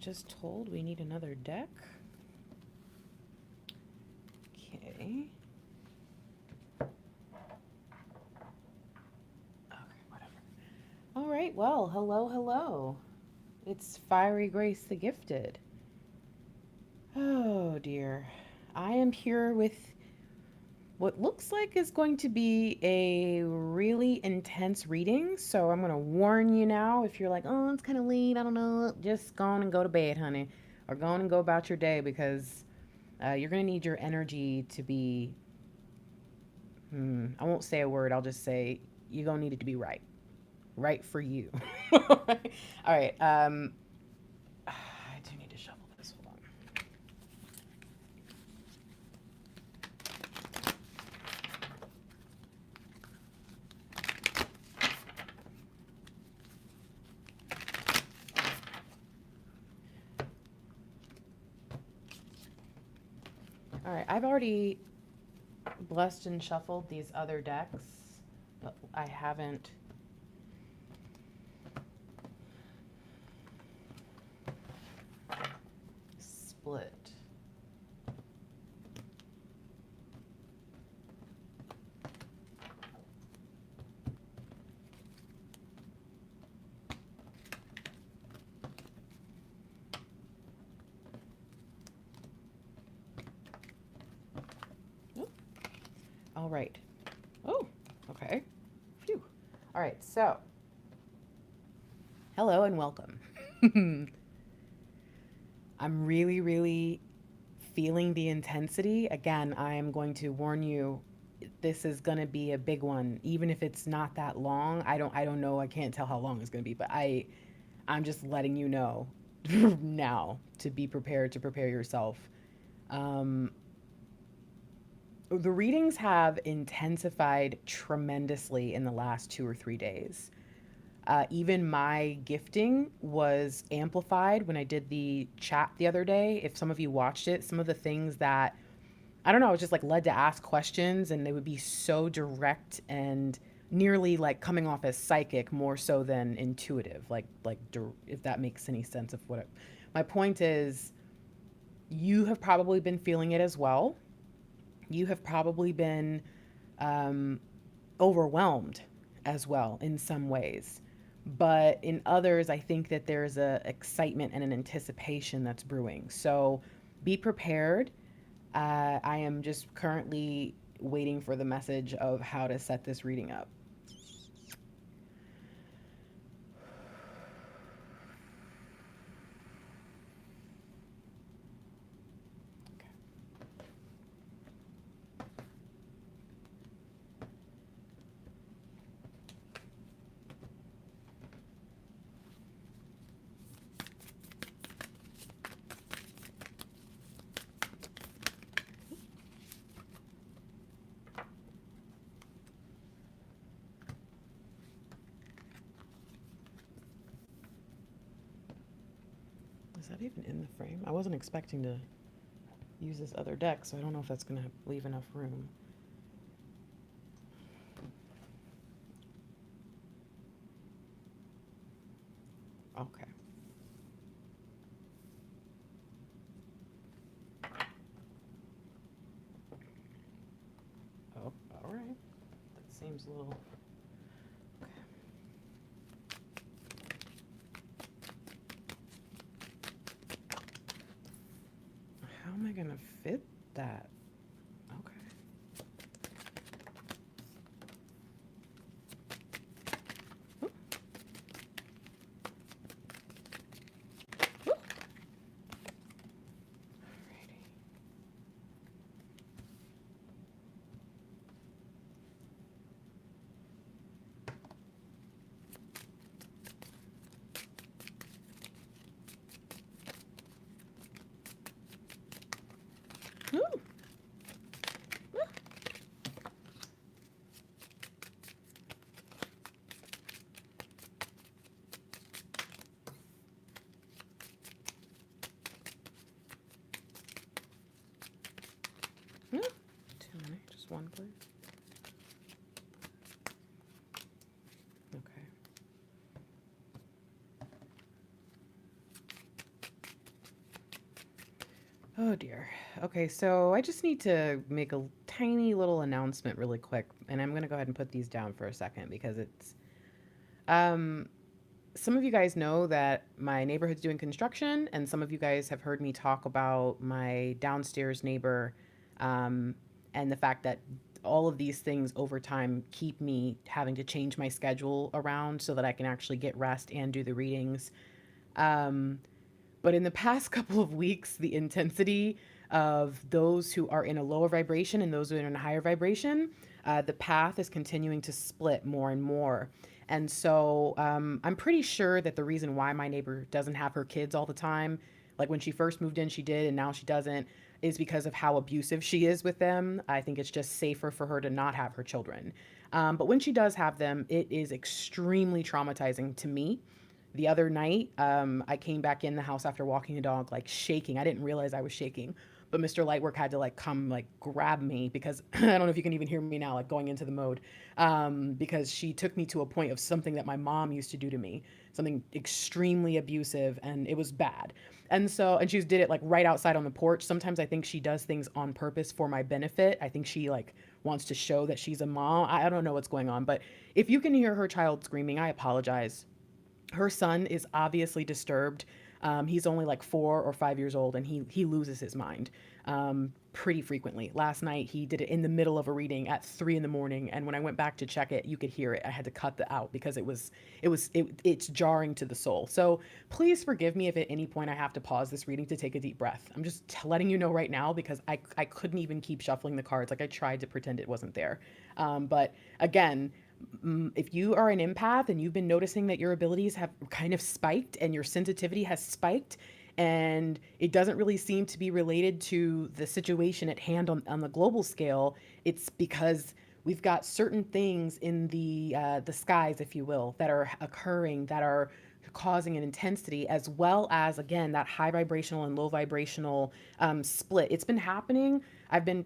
just told we need another deck. Okay. Okay, whatever. All right, well, hello, hello. It's Fiery Grace the Gifted. Oh dear. I am here with what looks like is going to be a really intense reading. So I'm going to warn you now, if you're like, oh, it's kind of late, I don't know, just go on and go to bed, honey. Or go on and go about your day, because you're going to need your energy to be, I won't say a word, I'll just say you're going to need it to be right. Right for you. All right. I do need to shuffle this. Hold on. All right, I've already blessed and shuffled these other decks, but I haven't split. All right. Oh, okay. Phew. All right, so hello and welcome. I'm really, really feeling the intensity. Again, I am going to warn you, this is going to be a big one, even if it's not that long. I don't know. I can't tell how long it's going to be, but I'm just letting you know now to be prepared, to prepare yourself. The readings have intensified tremendously in the last 2 or 3 days. Even my gifting was amplified when I did the chat the other day. If some of you watched it, some of the things that, I don't know, I was just like led to ask questions, and they would be so direct and nearly like coming off as psychic more so than intuitive, if that makes any sense of what my point is. You have probably been feeling it as well. You have probably been overwhelmed as well in some ways. But in others, I think that there's a excitement and an anticipation that's brewing. So be prepared. I am just currently waiting for the message of how to set this reading up. Is that even in the frame? I wasn't expecting to use this other deck, so I don't know if that's going to leave enough room. Okay. Oh, all right. That seems a little... How am I going to fit that? Okay. Ooh. Ooh. Alrighty. Ooh. Too many, just one, please. Okay. Oh dear. Okay, so I just need to make a tiny little announcement really quick, and I'm gonna go ahead and put these down for a second because it's um some of you guys know that my neighborhood's doing construction, and some of you guys have heard me talk about my downstairs neighbor, um, and the fact that all of these things over time keep me having to change my schedule around so that I can actually get rest and do the readings. Um, but in the past couple of weeks, the intensity of those who are in a lower vibration and those who are in a higher vibration, the path is continuing to split more and more. And so I'm pretty sure that the reason why my neighbor doesn't have her kids all the time, like when she first moved in, she did, and now she doesn't, is because of how abusive she is with them. I think it's just safer for her to not have her children. But when she does have them, it is extremely traumatizing to me. The other night, I came back in the house after walking the dog, like shaking. I didn't realize I was shaking, but Mr. Lightwork had to like come like grab me because I don't know if you can even hear me now, like going into the mode, because she took me to a point of something that my mom used to do to me, something extremely abusive, and it was bad. And so, and she did it like right outside on the porch. Sometimes I think she does things on purpose for my benefit. I think she like wants to show that she's a mom. I don't know what's going on, but if you can hear her child screaming, I apologize. Her son is obviously disturbed. He's only like 4 or 5 years old, and he loses his mind pretty frequently. Last night he did it in the middle of a reading at 3 in the morning, and when I went back to check it, you could hear it. I had to cut the out because it's jarring to the soul. So please forgive me if at any point I have to pause this reading to take a deep breath. I'm just letting you know right now because I couldn't even keep shuffling the cards. Like I tried to pretend it wasn't there, but again, if you are an empath and you've been noticing that your abilities have kind of spiked and your sensitivity has spiked, and it doesn't really seem to be related to the situation at hand on the global scale, it's because we've got certain things in the skies, if you will, that are occurring, that are causing an intensity, as well as again that high vibrational and low vibrational split. It's been happening. I've been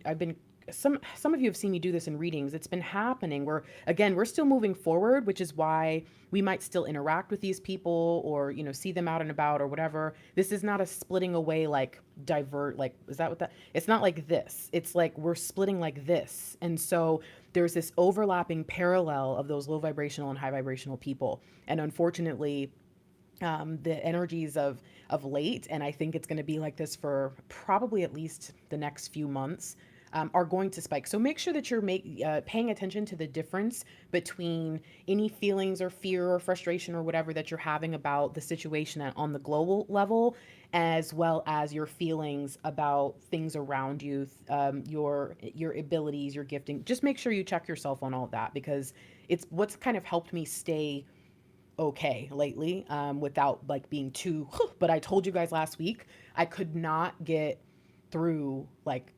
some of you have seen me do this in readings. It's been happening. We're still moving forward, which is why we might still interact with these people or see them out and about or whatever. This is not a splitting away like divert, like is that what that it's not like this. It's like we're splitting like this. And so there's this overlapping parallel of those low vibrational and high vibrational people. And unfortunately, the energies of late, and I think it's going to be like this for probably at least the next few months, are going to spike. So make sure that you're paying attention to the difference between any feelings or fear or frustration or whatever that you're having about the situation on the global level, as well as your feelings about things around you, your abilities, your gifting. Just make sure you check yourself on all of that, because it's what's kind of helped me stay okay lately, without like being too but I told you guys last week I could not get through like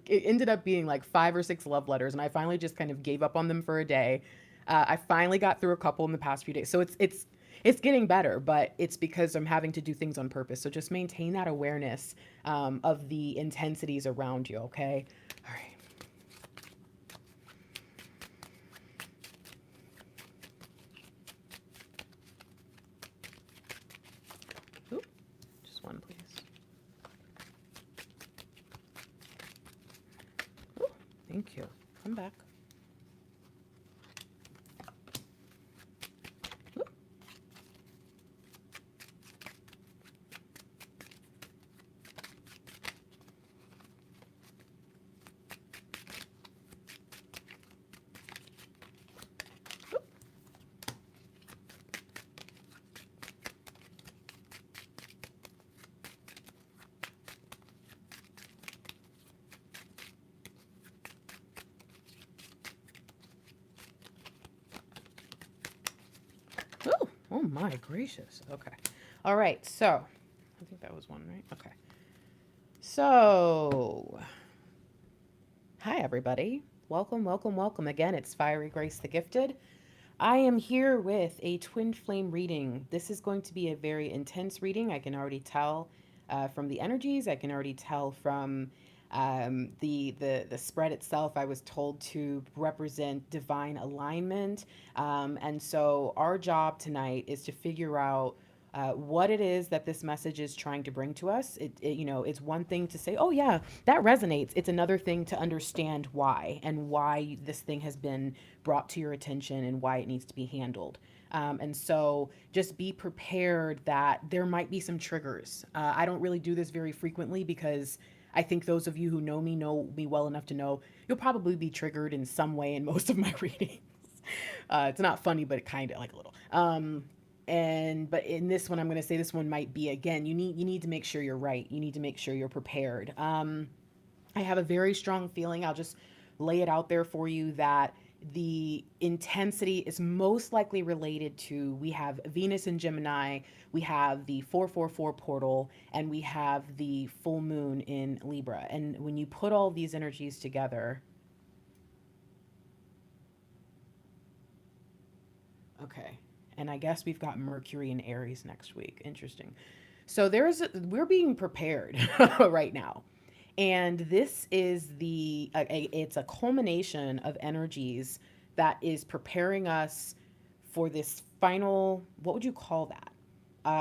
it ended up being like 5 or 6 love letters, and I finally just kind of gave up on them for a day. I finally got through a couple in the past few days, so it's getting better, but it's because I'm having to do things on purpose. So just maintain that awareness of the intensities around you. Okay, all right. Ooh, just one, please. Ooh, thank you. Come back. Ooh. Oh, oh my gracious. Okay. All right. So I think that was one, right? Okay. So, hi everybody. Welcome, welcome, welcome. Again, it's Fiery Grace the Gifted. I am here with a twin flame reading. This is going to be a very intense reading. I can already tell from the energies. I can already tell from the spread itself. I was told to represent divine alignment, and so our job tonight is to figure out what it is that this message is trying to bring to us. It's one thing to say, oh yeah, that resonates. It's another thing to understand why and why this thing has been brought to your attention and why it needs to be handled. And so just be prepared that there might be some triggers. I don't really do this very frequently because I think those of you who know me well enough to know you'll probably be triggered in some way in most of my readings. It's not funny, but kind of like a little. But in this one, I'm going to say this one might be, again, you need to make sure you're right. You need to make sure you're prepared. I have a very strong feeling. I'll just lay it out there for you that the intensity is most likely related to, we have Venus in Gemini, we have the 444 portal, and we have the full moon in Libra. And when you put all these energies together, okay. And I guess we've got Mercury in Aries next week. Interesting. So we're being prepared right now. And this is it's a culmination of energies that is preparing us for this final, what would you call that?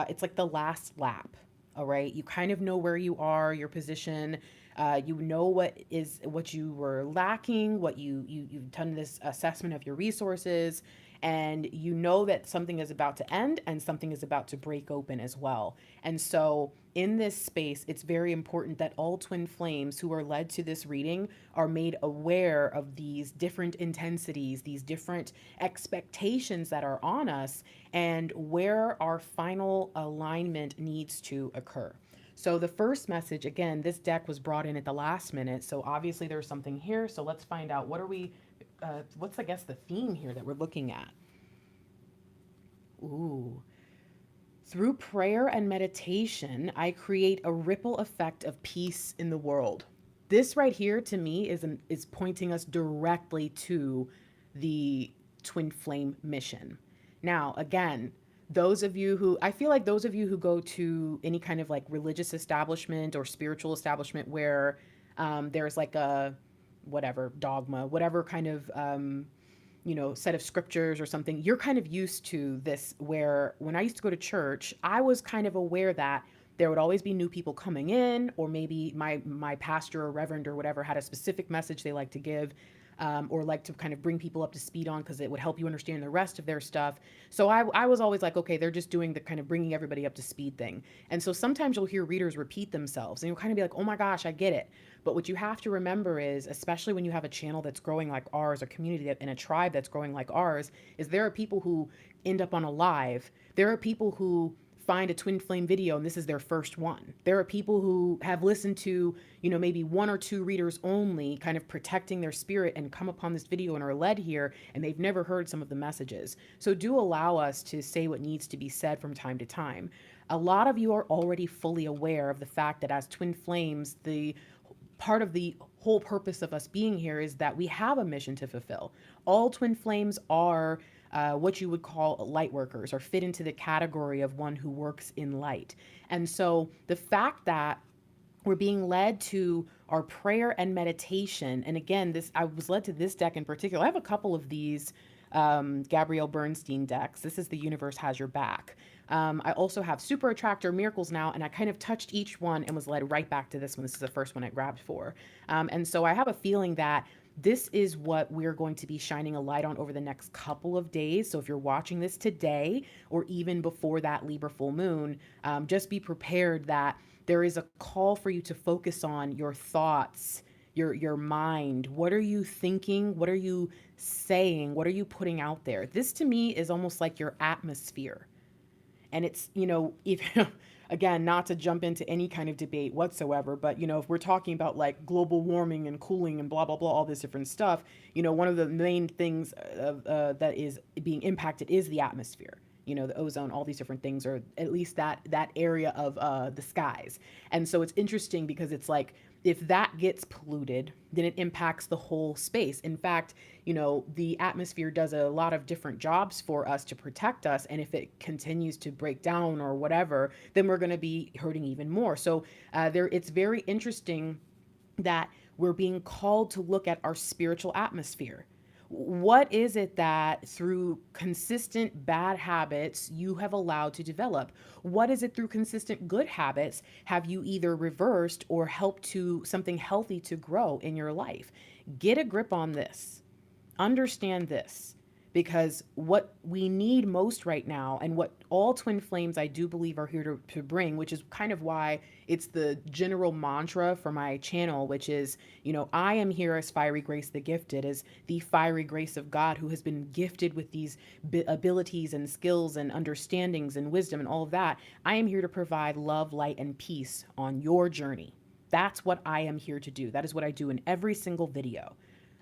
It's like the last lap. All right. You kind of know where you are, your position. You know what you were lacking, you've done this assessment of your resources, and you know that something is about to end and something is about to break open as well. And so in this space, it's very important that all twin flames who are led to this reading are made aware of these different intensities, these different expectations that are on us, and where our final alignment needs to occur. So the first message, again, this deck was brought in at the last minute. So obviously there's something here. So let's find out what's, I guess, the theme here that we're looking at. Ooh. Through prayer and meditation, I create a ripple effect of peace in the world. This right here to me is pointing us directly to the twin flame mission. Now, again, I feel like those of you who go to any kind of like religious establishment or spiritual establishment where there's like a whatever dogma, whatever kind of set of scriptures or something, you're kind of used to this, where when I used to go to church, I was kind of aware that there would always be new people coming in, or maybe my pastor or reverend or whatever had a specific message they like to give, or like to kind of bring people up to speed on, because it would help you understand the rest of their stuff. So I was always like, okay, they're just doing the kind of bringing everybody up to speed thing. And so sometimes you'll hear readers repeat themselves and you'll kind of be like, oh my gosh, I get it. But what you have to remember is, especially when you have a channel that's growing like ours, a community and a tribe that's growing like ours, is there are people who end up on a live. There are people who find a twin flame video and this is their first one. There are people who have listened to, maybe one or two readers only, kind of protecting their spirit, and come upon this video and are led here, and they've never heard some of the messages. So do allow us to say what needs to be said from time to time. A lot of you are already fully aware of the fact that as twin flames, the part of the whole purpose of us being here is that we have a mission to fulfill. All twin flames are what you would call light workers, or fit into the category of one who works in light. And so the fact that we're being led to our prayer and meditation, and again, I was led to this deck in particular. I have a couple of these Gabrielle Bernstein decks. This is The Universe Has Your Back. I also have Super Attractor, Miracles Now, and I kind of touched each one and was led right back to this one. This is the first one I grabbed for. And so I have a feeling that this is what we're going to be shining a light on over the next couple of days. So if you're watching this today, or even before that Libra full moon, just be prepared that there is a call for you to focus on your thoughts, your mind. What are you thinking? What are you saying? What are you putting out there? This to me is almost like your atmosphere. And it's, if again, not to jump into any kind of debate whatsoever, but, if we're talking about like global warming and cooling and blah, blah, blah, all this different stuff, one of the main things that is being impacted is the atmosphere. The ozone, all these different things, or at least that area of the skies. And so it's interesting because it's like, if that gets polluted, then it impacts the whole space. In fact, the atmosphere does a lot of different jobs for us to protect us. And if it continues to break down or whatever, then we're going to be hurting even more. So it's very interesting that we're being called to look at our spiritual atmosphere. What is it that through consistent bad habits you have allowed to develop? What is it through consistent good habits have you either reversed or helped to something healthy to grow in your life? Get a grip on this. Understand this, because what we need most right now, and what all twin flames I do believe are here to bring, which is kind of why it's the general mantra for my channel, which is, I am here as Fiery Grace the Gifted, as the fiery grace of God who has been gifted with these abilities and skills and understandings and wisdom and all of that. I am here to provide love, light, and peace on your journey. That's what I am here to do. That is what I do in every single video.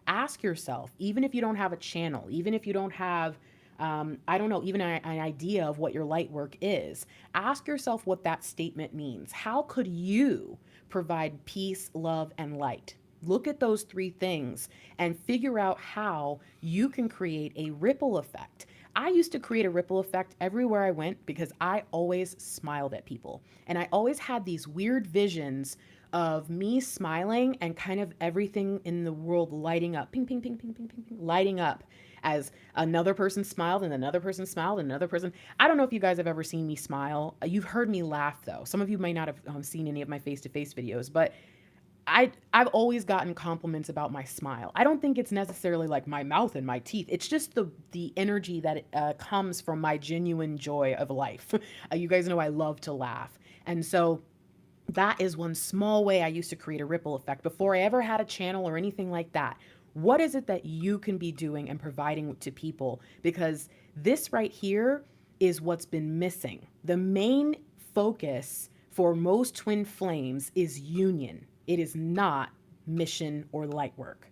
Ask yourself, even if you don't have a channel, even if you don't have, I don't know, even an idea of what your light work is, ask yourself what that statement means. How could you provide peace, love, and light? Look at those three things and figure out how you can create a ripple effect. I used to create a ripple effect everywhere I went because I always smiled at people. And I always had these weird visions of me smiling and kind of everything in the world lighting up, ping, ping, ping, ping, ping, ping, ping, lighting up as another person smiled and another person smiled and another person. I don't know if you guys have ever seen me smile. You've heard me laugh though. Some of you may not have seen any of my face-to-face videos, but I've always gotten compliments about my smile. I don't think it's necessarily like my mouth and my teeth. It's just the energy that comes from my genuine joy of life. You guys know I love to laugh. And so that is one small way I used to create a ripple effect before I ever had a channel or anything like that. What is it that you can be doing and providing to people? Because this right here is what's been missing. The main focus for most twin flames is union. It is not mission or light work.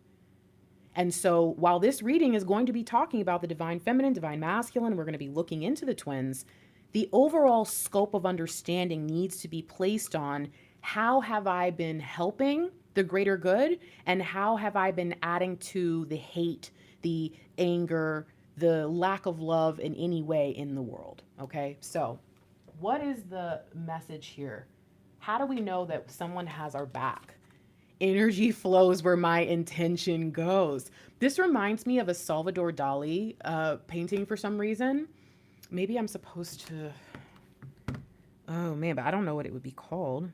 And so while this reading is going to be talking about the divine feminine, divine masculine, we're going to be looking into the twins, the overall scope of understanding needs to be placed on how have I been helping the greater good, and how have I been adding to the hate, the anger, the lack of love in any way in the world. Okay, so what is the message here? How do we know that someone has our back? Energy flows where my intention goes. This reminds me of a Salvador Dali painting for some reason. Maybe I'm supposed to, oh man, but I don't know what it would be called.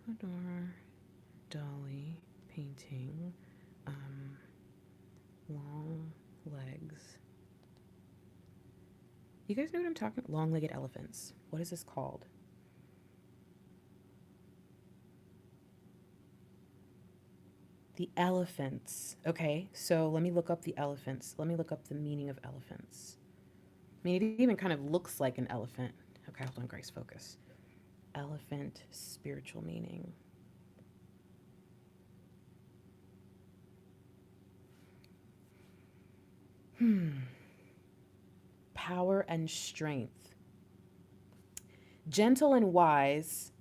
Salvador Dali painting, long legs. You guys know what I'm talking about? Long-legged elephants. What is this called? The elephants. Okay, so let me look up the elephants. Let me look up the meaning of elephants. I mean, it even kind of looks like an elephant. Okay, hold on, Grace, focus. Elephant, spiritual meaning. Power and strength. Gentle and wise.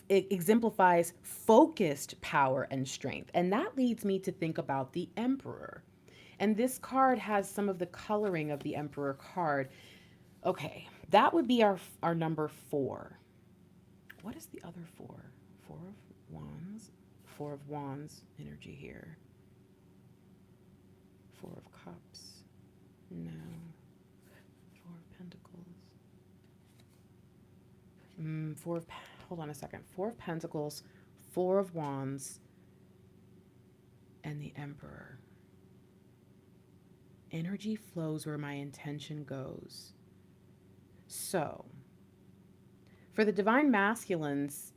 It exemplifies focused power and strength. And that leads me to think about the Emperor. And this card has some of the coloring of the Emperor card. Okay, that would be our number 4. What is the other 4? 4 of Wands. 4 of Wands energy here. 4 of Cups. No. 4 of Pentacles. 4 of... Hold on a second. 4 of Pentacles, 4 of Wands, and the Emperor. Energy flows where my intention goes. So, for the divine masculines,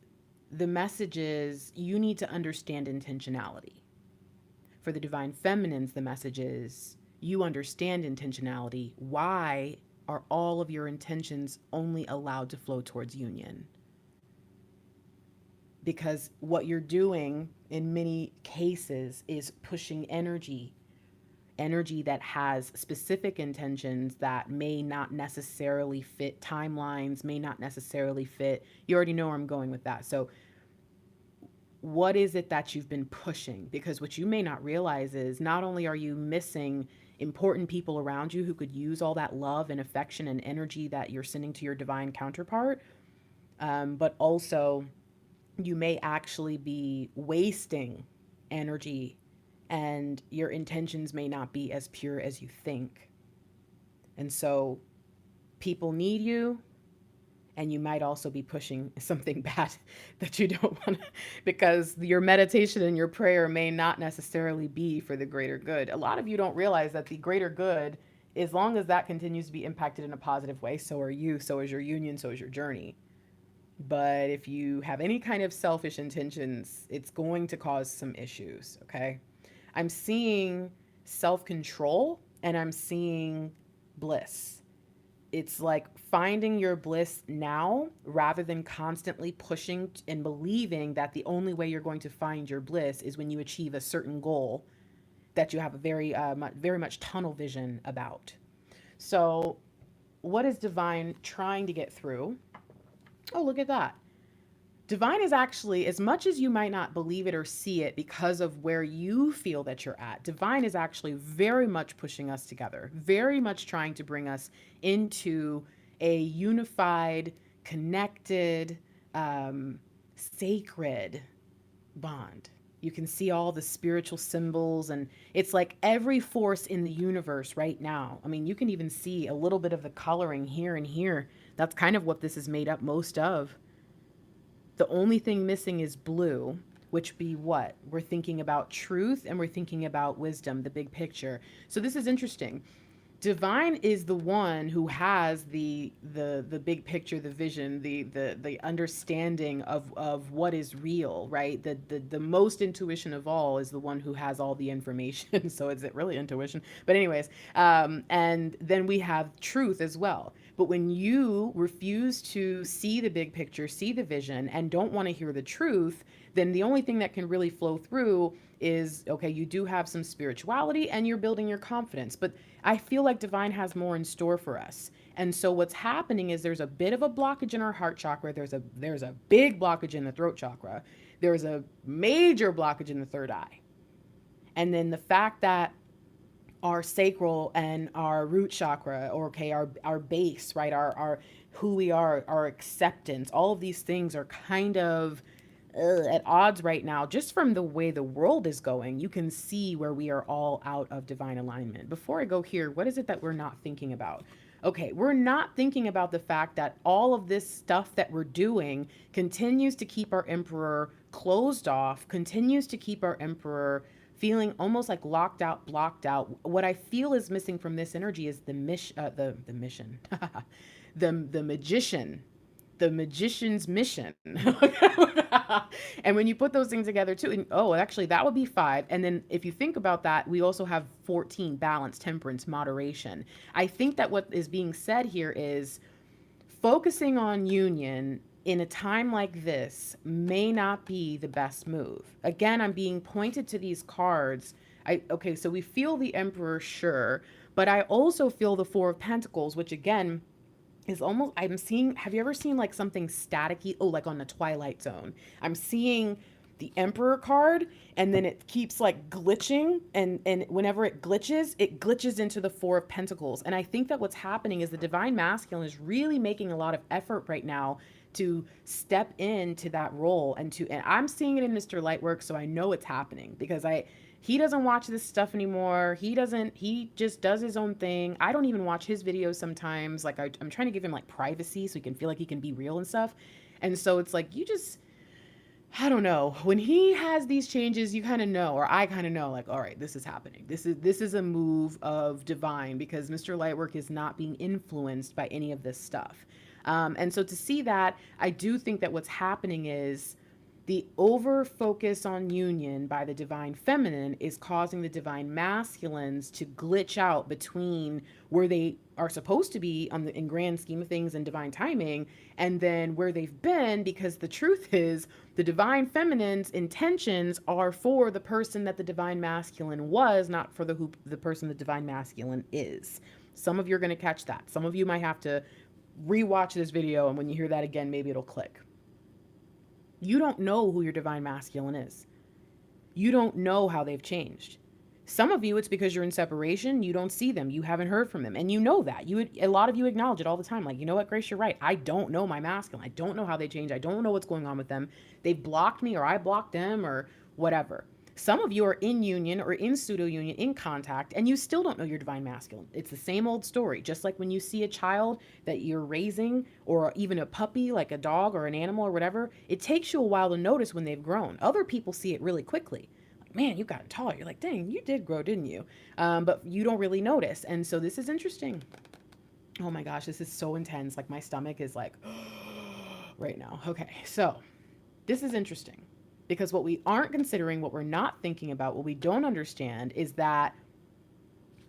the message is you need to understand intentionality. For the divine feminines, the message is you understand intentionality. Why are all of your intentions only allowed to flow towards union? Because what you're doing in many cases is pushing energy that has specific intentions that may not necessarily fit timelines, may not necessarily fit. You already know where I'm going with that. So what is it that you've been pushing? Because what you may not realize is not only are you missing important people around you who could use all that love and affection and energy that you're sending to your divine counterpart, but also you may actually be wasting energy and your intentions may not be as pure as you think. And so people need you, and you might also be pushing something bad that you don't want to, because your meditation and your prayer may not necessarily be for the greater good. A lot of you don't realize that the greater good, as long as that continues to be impacted in a positive way, so are you, so is your union, so is your journey. But if you have any kind of selfish intentions, it's going to cause some issues, okay? I'm seeing self control and I'm seeing bliss. It's like finding your bliss now rather than constantly pushing and believing that the only way you're going to find your bliss is when you achieve a certain goal that you have a very much tunnel vision about. So, what is divine trying to get through? Oh, look at that. Divine is actually, as much as you might not believe it or see it because of where you feel that you're at, divine is actually very much pushing us together, very much trying to bring us into a unified, connected, sacred bond. You can see all the spiritual symbols, and it's like every force in the universe right now. I mean, you can even see a little bit of the coloring here and here. That's kind of what this is made up most of. The only thing missing is blue, which be what? We're thinking about truth and we're thinking about wisdom, the big picture. So this is interesting. Divine is the one who has the big picture, the vision, the understanding of what is real, right? The most intuition of all is the one who has all the information. So is it really intuition? But anyways, and then we have truth as well. But when you refuse to see the big picture, see the vision, and don't want to hear the truth, then the only thing that can really flow through is, okay, you do have some spirituality and you're building your confidence. But I feel like divine has more in store for us. And so what's happening is there's a bit of a blockage in our heart chakra. There's a big blockage in the throat chakra. There's a major blockage in the third eye. And then the fact that our sacral and our root chakra, or okay, our base, right, our who we are, our acceptance, all of these things are kind of at odds right now. Just from the way the world is going, you can see where we are all out of divine alignment. Before I go here, what is it that we're not thinking about? Okay, we're not thinking about the fact that all of this stuff that we're doing continues to keep our emperor closed off, continues to keep our emperor feeling almost like locked out, blocked out. What I feel is missing from this energy is the mission, the mission, the magician, the magician's mission. And when you put those things together too, and oh, actually that would be 5. And then if you think about that, we also have 14, balance, temperance, moderation. I think that what is being said here is focusing on union in a time like this may not be the best move. Again, I'm being pointed to these cards. Okay, so we feel the Emperor, sure, but I also feel the 4 of Pentacles, which again is almost, I'm seeing, have you ever seen like something staticky? Oh, like on the Twilight Zone. I'm seeing the Emperor card, and then it keeps like glitching, and whenever it glitches into the 4 of Pentacles. And I think that what's happening is the Divine Masculine is really making a lot of effort right now to step into that role, and I'm seeing it in Mr. Lightwork, so I know it's happening because he doesn't watch this stuff anymore. He just does his own thing. I don't even watch his videos sometimes. Like I'm trying to give him like privacy so he can feel like he can be real and stuff. And so it's like, I don't know. When he has these changes, you kind of know, or I kind of know, like, all right, this is happening. This is a move of divine, because Mr. Lightwork is not being influenced by any of this stuff. And so to see that, I do think that what's happening is the over focus on union by the divine feminine is causing the divine masculines to glitch out between where they are supposed to be in grand scheme of things and divine timing, and then where they've been, because the truth is the divine feminine's intentions are for the person that the divine masculine was, not for the person the divine masculine is. Some of you are going to catch that. Some of you might have to rewatch this video, and when you hear that again, maybe it'll click. You don't know who your divine masculine is. You don't know how they've changed. Some of you, it's because you're in separation. You don't see them. You haven't heard from them. And you know that. A lot of you acknowledge it all the time. Like, you know what, Grace, you're right. I don't know my masculine. I don't know how they change. I don't know what's going on with them. They've blocked me, or I blocked them, or whatever. Some of you are in union or in pseudo union, in contact, and you still don't know your divine masculine. It's the same old story. Just like when you see a child that you're raising, or even a puppy, like a dog or an animal or whatever, it takes you a while to notice when they've grown. Other people see it really quickly. Like, man, you've gotten taller. You're like, dang, you did grow, didn't you? But you don't really notice. And so this is interesting. Oh my gosh, this is so intense. Like my stomach is like right now. Okay, so this is interesting because what we aren't considering, what we're not thinking about, what we don't understand is that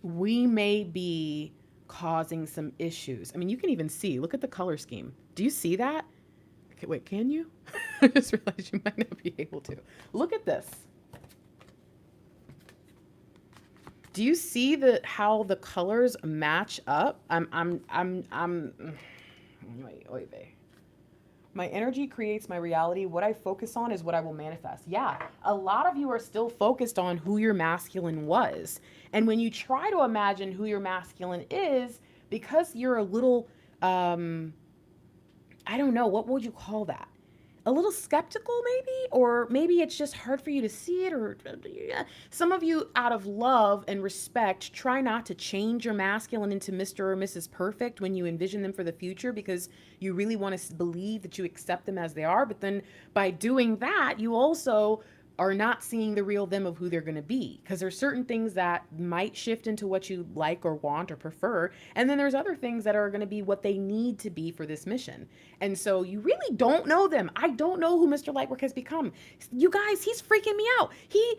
we may be causing some issues. I mean, you can even see, look at the color scheme. Do you see that? Okay, wait, can you? I just realized you might not be able to. Look at this. Do you see how the colors match up? Wait. My energy creates my reality. What I focus on is what I will manifest. Yeah, a lot of you are still focused on who your masculine was. And when you try to imagine who your masculine is, because you're a little, I don't know, what would you call that? A little skeptical maybe, or maybe it's just hard for you to see it, or some of you out of love and respect try not to change your masculine into Mr. or Mrs. Perfect when you envision them for the future, because you really want to believe that you accept them as they are. But then by doing that, you also are not seeing the real them of who they're going to be, because there's certain things that might shift into what you like or want or prefer, and then there's other things that are going to be what they need to be for this mission. And so you really don't know them. I don't know who Mr. Lightwork has become. You guys, he's freaking me out. He,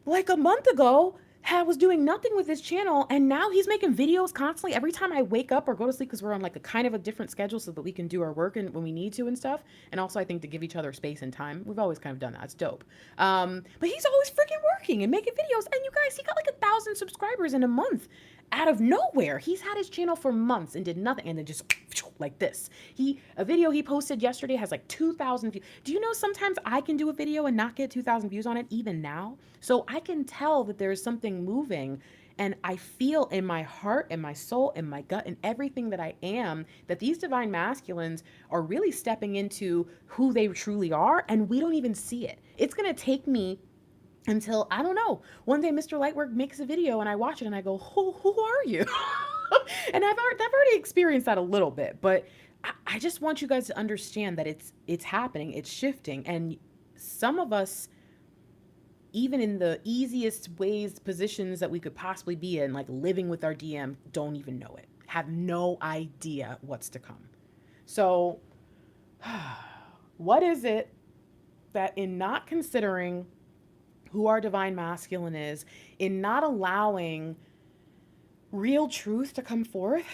like a month ago, was doing nothing with his channel, and now he's making videos constantly every time I wake up or go to sleep, because we're on like a kind of a different schedule so that we can do our work and when we need to and stuff. And also I think to give each other space and time. We've always kind of done that. It's dope. But he's always freaking working and making videos. And you guys, he got like 1,000 subscribers in a month out of nowhere. He's had his channel for months and did nothing, and then just like this. A video he posted yesterday has like 2,000 views. Do you know sometimes I can do a video and not get 2,000 views on it even now? So I can tell that there's something moving, and I feel in my heart and my soul and my gut and everything that I am that these divine masculines are really stepping into who they truly are, and we don't even see it. It's going to take me until, I don't know, one day Mr. Lightwork makes a video and I watch it and I go, who are you? And I've already experienced that a little bit, but I just want you guys to understand that it's happening, it's shifting. And some of us, even in the easiest ways, positions that we could possibly be in, like living with our DM, don't even know it, have no idea what's to come. So what is it that, in not considering who our divine masculine is, in not allowing real truth to come forth,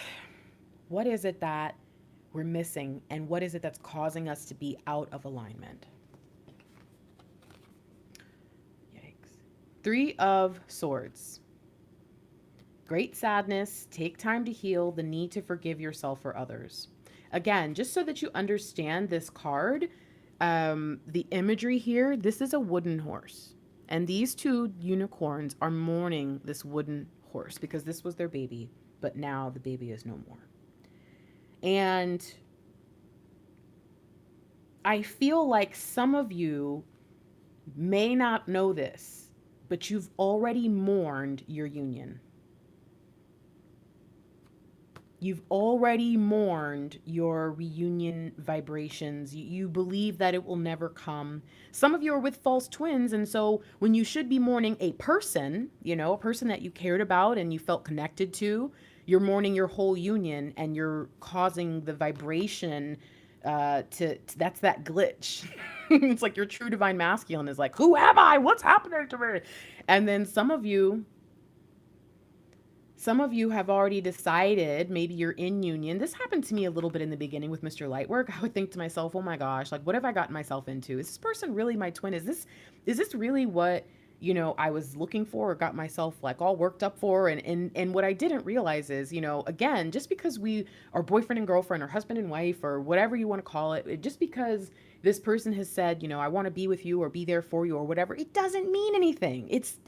what is it that we're missing, and what is it that's causing us to be out of alignment? Yikes. 3 of Swords. Great sadness, take time to heal, the need to forgive yourself or others. Again, just so that you understand this card, the imagery here, this is a wooden horse. And these 2 unicorns are mourning this wooden horse because this was their baby, but now the baby is no more. And I feel like some of you may not know this, but you've already mourned your union. You've already mourned your reunion vibrations. You believe that it will never come. Some of you are with false twins, and so when you should be mourning a person, a person that you cared about and you felt connected to, you're mourning your whole union, and you're causing the vibration that's that glitch. It's like your true divine masculine is like, who am I? What's happening to me? And then some of you have already decided, maybe you're in union. This happened to me a little bit in the beginning with Mr. Lightwork. I would think to myself, oh my gosh, like, what have I gotten myself into? Is this person really my twin? Is this really what, I was looking for or got myself like all worked up for? And what I didn't realize is, again, just because we are boyfriend and girlfriend or husband and wife or whatever you want to call it, just because this person has said, I want to be with you or be there for you or whatever, it doesn't mean anything. It's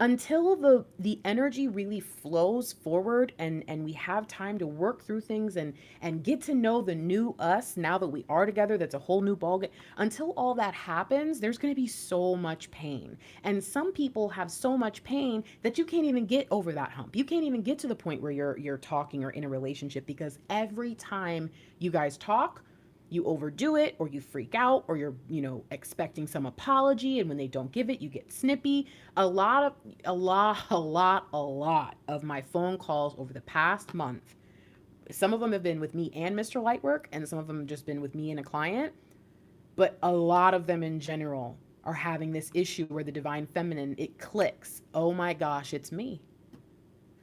until the energy really flows forward, and we have time to work through things and get to know the new us now that we are together, that's a whole new ballgame. Until all that happens, there's going to be so much pain, and some people have so much pain that you can't even get over that hump. You can't even get to the point where you're talking or in a relationship, because every time you guys talk, you overdo it, or you freak out, or you're, expecting some apology, and when they don't give it, you get snippy. A lot of my phone calls over the past month, some of them have been with me and Mr. Lightwork, and some of them have just been with me and a client, but a lot of them in general are having this issue where the divine feminine, it clicks. Oh my gosh, it's me.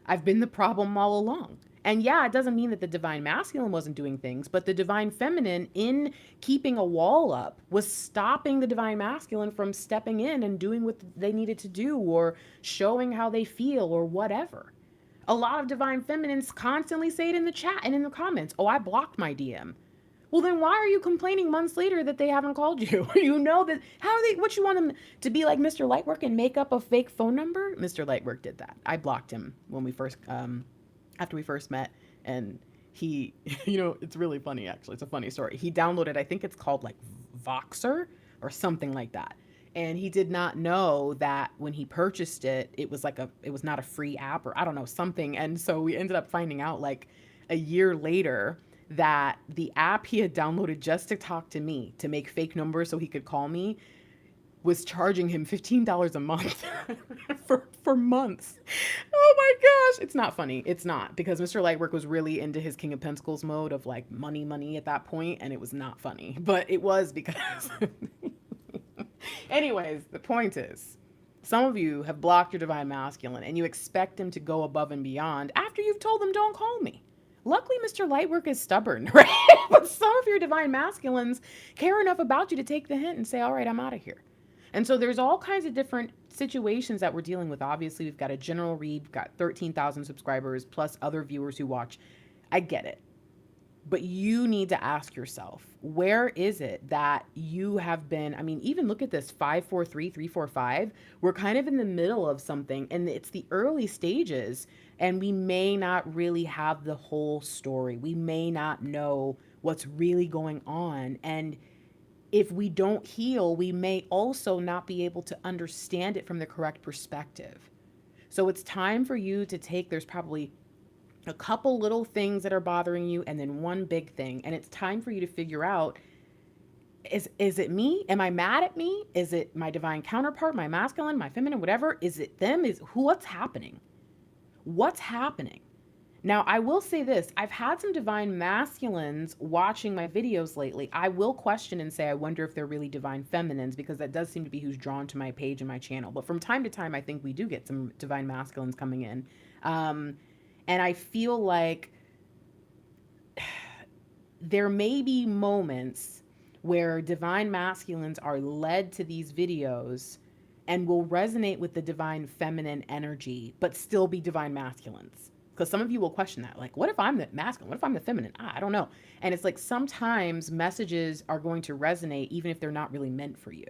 I've been the problem all along. And yeah, it doesn't mean that the divine masculine wasn't doing things, but the divine feminine, in keeping a wall up, was stopping the divine masculine from stepping in and doing what they needed to do, or showing how they feel, or whatever. A lot of divine feminines constantly say it in the chat and in the comments. Oh, I blocked my DM. Well, then why are you complaining months later that they haven't called you? You know that, how are they, what, you want them to be like Mr. Lightwork and make up a fake phone number? Mr. Lightwork did that. I blocked him when we first, after we first met, and he, it's really funny, actually. It's a funny story. He downloaded, I think it's called like Voxer or something like that. And he did not know that when he purchased it, it was not a free app, or I don't know, something. And so we ended up finding out like a year later that the app he had downloaded just to talk to me, to make fake numbers so he could call me, was charging him $15 a month for months. Oh my gosh. It's not funny. It's not, because Mr. Lightwork was really into his King of Pentacles mode of like money at that point, and it was not funny, but it was because anyways, the point is, some of you have blocked your divine masculine and you expect him to go above and beyond after you've told them, don't call me. Luckily, Mr. Lightwork is stubborn, right? But some of your divine masculines care enough about you to take the hint and say, all right, I'm out of here. And so there's all kinds of different situations that we're dealing with. Obviously, we've got a general read, we've got 13,000 subscribers plus other viewers who watch. I get it. But you need to ask yourself, where is it that you have been? I mean, even look at this 543, 345. We're kind of in the middle of something, and it's the early stages, and we may not really have the whole story. We may not know what's really going on. And if we don't heal, we may also not be able to understand it from the correct perspective. So it's time for you to there's probably a couple little things that are bothering you, and then one big thing. And it's time for you to figure out, is it me? Am I mad at me? Is it my divine counterpart, my masculine, my feminine, whatever? Is it them? What's happening? What's happening? Now, I will say this. I've had some divine masculines watching my videos lately. I will question and say, I wonder if they're really divine feminines, because that does seem to be who's drawn to my page and my channel. But from time to time, I think we do get some divine masculines coming in. And I feel like there may be moments where divine masculines are led to these videos and will resonate with the divine feminine energy, but still be divine masculines. Because some of you will question that. Like, what if I'm the masculine? What if I'm the feminine? I don't know. And it's like, sometimes messages are going to resonate even if they're not really meant for you.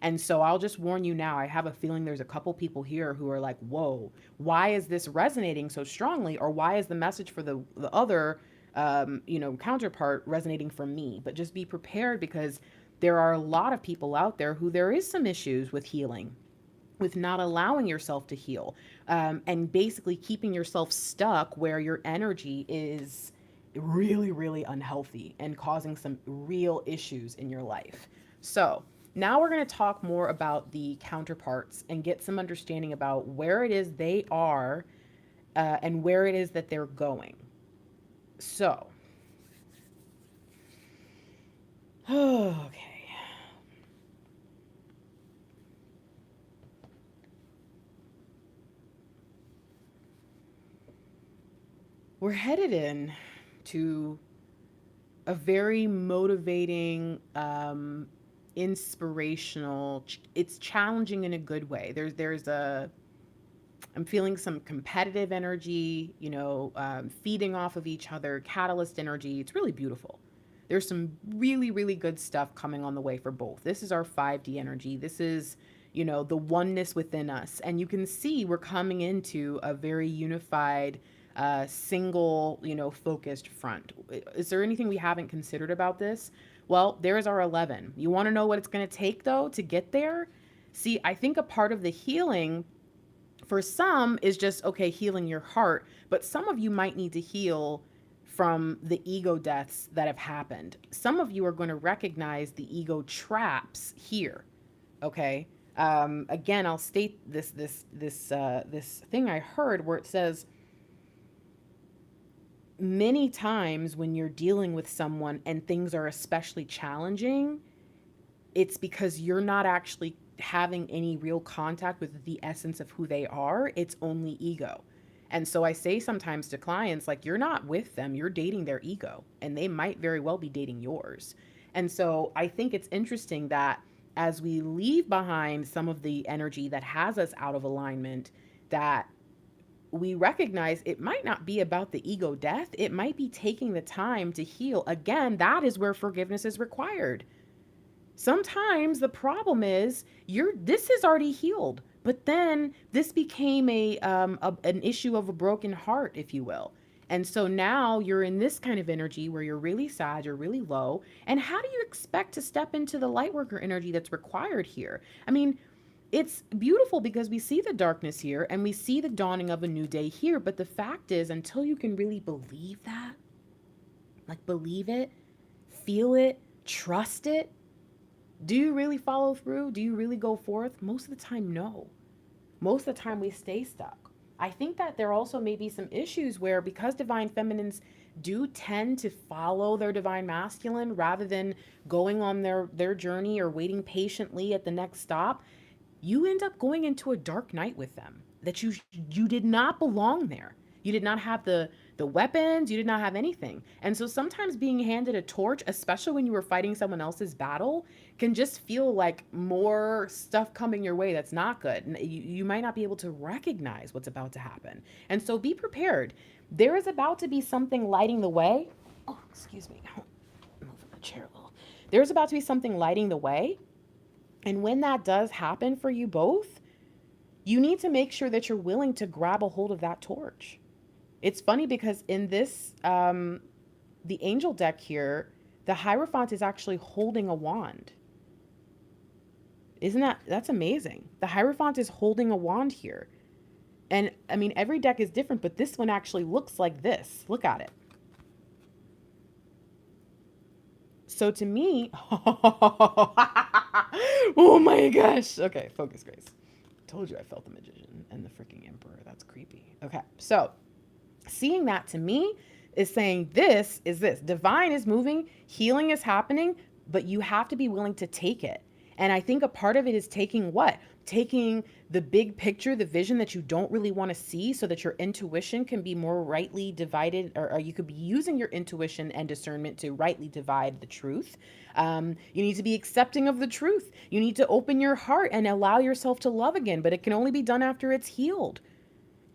And so I'll just warn you now, I have a feeling there's a couple people here who are like, whoa, why is this resonating so strongly? Or why is the message for the other, counterpart resonating for me? But just be prepared, because there are a lot of people out there who there is some issues with healing, with not allowing yourself to heal, and basically keeping yourself stuck where your energy is really, really unhealthy and causing some real issues in your life. So now we're going to talk more about the counterparts and get some understanding about where it is they are, and where it is that they're going. So, okay. We're headed in to a very motivating, inspirational, it's challenging in a good way. I'm feeling some competitive energy, feeding off of each other, catalyst energy. It's really beautiful. There's some really, really good stuff coming on the way for both. This is our 5D energy. This is, the oneness within us. And you can see we're coming into a very unified, single, focused front. Is there anything we haven't considered about this? Well, there's our 11. You want to know what it's going to take, though, to get there? See, I think a part of the healing for some is just, okay, healing your heart, but some of you might need to heal from the ego deaths that have happened. Some of you are going to recognize the ego traps here. Okay. Again, I'll state this thing I heard where it says, many times when you're dealing with someone and things are especially challenging, it's because you're not actually having any real contact with the essence of who they are. It's only ego. And so I say sometimes to clients, like, you're not with them, you're dating their ego, and they might very well be dating yours. And so I think it's interesting that as we leave behind some of the energy that has us out of alignment, that we recognize it might not be about the ego death. It might be taking the time to heal. Again, that is where forgiveness is required. Sometimes the problem is this is already healed, but then this became an issue of a broken heart, if you will. And so now you're in this kind of energy where you're really sad, you're really low. And how do you expect to step into the light worker energy that's required here? I mean, it's beautiful because we see the darkness here and we see the dawning of a new day here. But the fact is, until you can really believe that, like believe it, feel it, trust it, do you really follow through? Do you really go forth? Most of the time, no. Most of the time we stay stuck. I think that there also may be some issues where, because divine feminines do tend to follow their divine masculine rather than going on their journey or waiting patiently at the next stop, you end up going into a dark night with them, that you did not belong there. You did not have the weapons, you did not have anything. And so sometimes being handed a torch, especially when you were fighting someone else's battle, can just feel like more stuff coming your way that's not good. And you might not be able to recognize what's about to happen. And so be prepared. There is about to be something lighting the way. Oh, excuse me. Moving the chair a little. There's about to be something lighting the way. And when that does happen for you both, you need to make sure that you're willing to grab a hold of that torch. It's funny because in this, the angel deck here, the Hierophant is actually holding a wand. That's amazing. The Hierophant is holding a wand here. And I mean, every deck is different, but this one actually looks like this. Look at it. So to me, oh my gosh. Okay, focus, Grace. Told you I felt the magician and the freaking emperor. That's creepy. Okay, so seeing that to me is saying this. Divine is moving, healing is happening, but you have to be willing to take it. And I think a part of it is taking what? Taking the big picture, the vision that you don't really want to see, so that your intuition can be more rightly divided, or you could be using your intuition and discernment to rightly divide the truth. You need to be accepting of the truth. You need to open your heart and allow yourself to love again, but it can only be done after it's healed.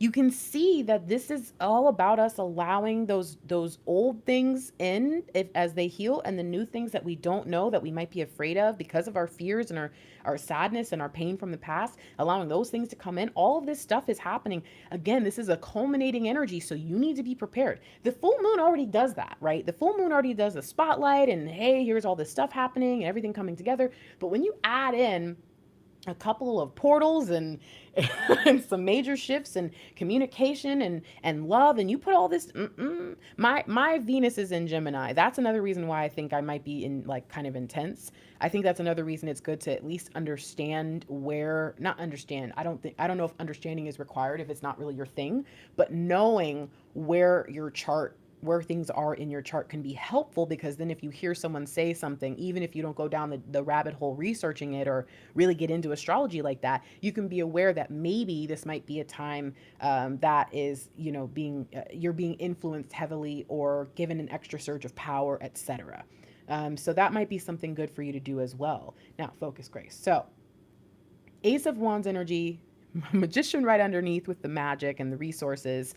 You can see that this is all about us allowing those old things in as they heal, and the new things that we don't know, that we might be afraid of because of our fears and our sadness and our pain from the past, allowing those things to come in. All of this stuff is happening. Again, this is a culminating energy, so you need to be prepared. The full moon already does that, right? The full moon already does the spotlight and, hey, here's all this stuff happening and everything coming together. But when you add in a couple of portals and some major shifts and communication and love, and you put all this, my Venus is in Gemini. That's another reason why I think I might be in, like, kind of intense. I think that's another reason it's good to at least understand not understand. I don't know if understanding is required if it's not really your thing, but knowing where things are in your chart can be helpful, because then if you hear someone say something, even if you don't go down the rabbit hole researching it or really get into astrology like that, you can be aware that maybe this might be a time that is, you're being influenced heavily or given an extra surge of power, etc. So that might be something good for you to do as well. Now, focus, Grace. So Ace of Wands energy, magician right underneath with the magic and the resources.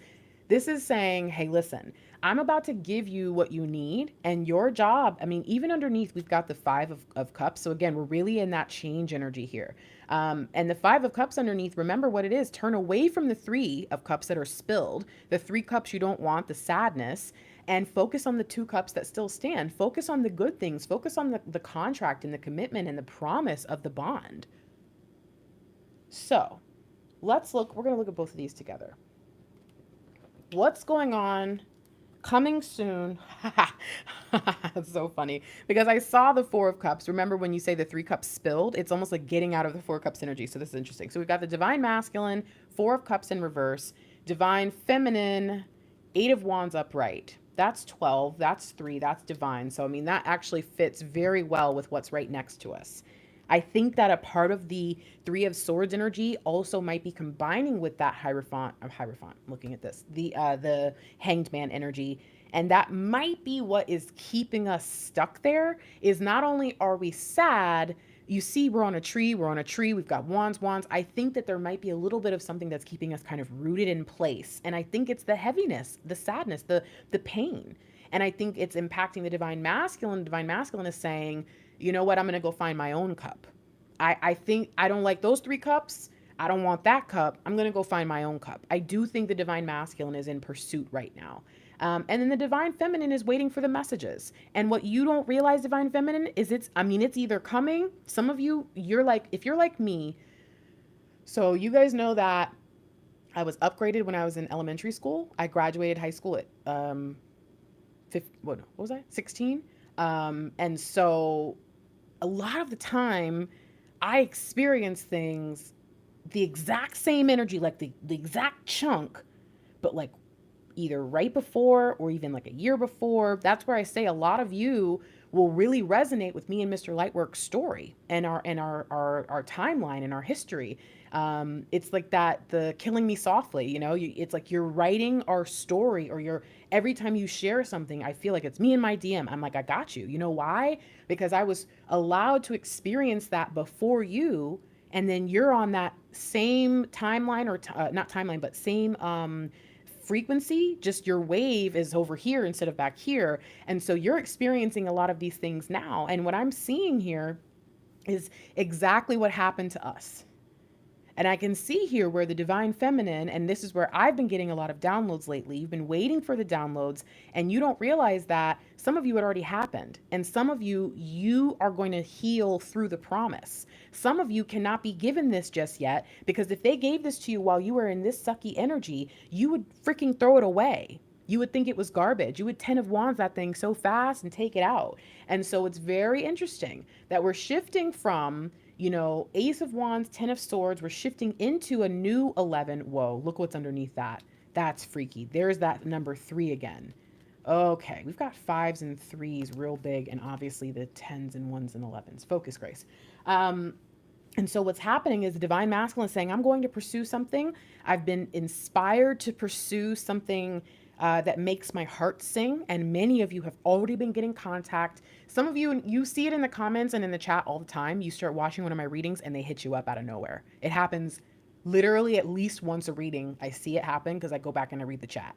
This is saying, hey, listen, I'm about to give you what you need, and your job, I mean, even underneath, we've got the Five of Cups. So again, we're really in that change energy here. And the Five of Cups underneath, remember what it is. Turn away from the Three of Cups that are spilled, the three cups you don't want, the sadness, and focus on the two cups that still stand. Focus on the good things. Focus on the contract and the commitment and the promise of the bond. So let's look, we're going to look at both of these together. What's going on? Coming soon. That's so funny because I saw the Four of Cups. Remember when you say the three cups spilled, it's almost like getting out of the Four Cups energy. So this is interesting. So we've got the divine masculine, Four of Cups in reverse, divine feminine, Eight of Wands upright. That's 12. That's 3. That's divine. So, I mean, that actually fits very well with what's right next to us. I think that a part of the Three of Swords energy also might be combining with that Hierophant, looking at this, the Hanged Man energy. And that might be what is keeping us stuck there, is not only are we sad, you see we're on a tree, we've got wands. I think that there might be a little bit of something that's keeping us kind of rooted in place. And I think it's the heaviness, the sadness, the pain. And I think it's impacting the divine masculine. The divine masculine is saying, you know what, I'm going to go find my own cup. I think I don't like those three cups. I don't want that cup. I'm going to go find my own cup. I do think the divine masculine is in pursuit right now. And then the divine feminine is waiting for the messages. And what you don't realize, divine feminine, is it's either coming. Some of you, if you're like me, so you guys know that I was upgraded when I was in elementary school. I graduated high school at, what was I? 16. And so a lot of the time I experience things, the exact same energy, like the exact chunk, but like either right before or even like a year before. That's where I say a lot of you will really resonate with me and Mr. Lightwork's story and our timeline and our history. It's like that, the killing me softly, it's like you're writing our story, or every time you share something, I feel like it's me and my DM. I'm like, I got you. You know why? Because I was allowed to experience that before you. And then you're on that same timeline, or not timeline, but same, frequency, just your wave is over here instead of back here. And so you're experiencing a lot of these things now. And what I'm seeing here is exactly what happened to us. And I can see here where the divine feminine, and this is where I've been getting a lot of downloads lately. You've been waiting for the downloads, and you don't realize that some of you it already happened. And some of you are going to heal through the promise. Some of you cannot be given this just yet, because if they gave this to you while you were in this sucky energy, you would freaking throw it away. You would think it was garbage. You would 10 of Wands that thing so fast and take it out. And so it's very interesting that we're shifting from, Ace of Wands, 10 of Swords, we're shifting into a new 11. Whoa, look what's underneath that. That's freaky. There's that number 3 again. Okay, we've got 5s and 3s real big, and obviously the 10s and 1s and 11s. Focus, Grace. And so what's happening is the divine masculine is saying, I'm going to pursue something. I've been inspired to pursue something that makes my heart sing. And many of you have already been getting contact. Some of you see it in the comments and in the chat all the time. You start watching one of my readings and they hit you up out of nowhere. It happens literally at least once a reading. I see it happen because I go back and I read the chat.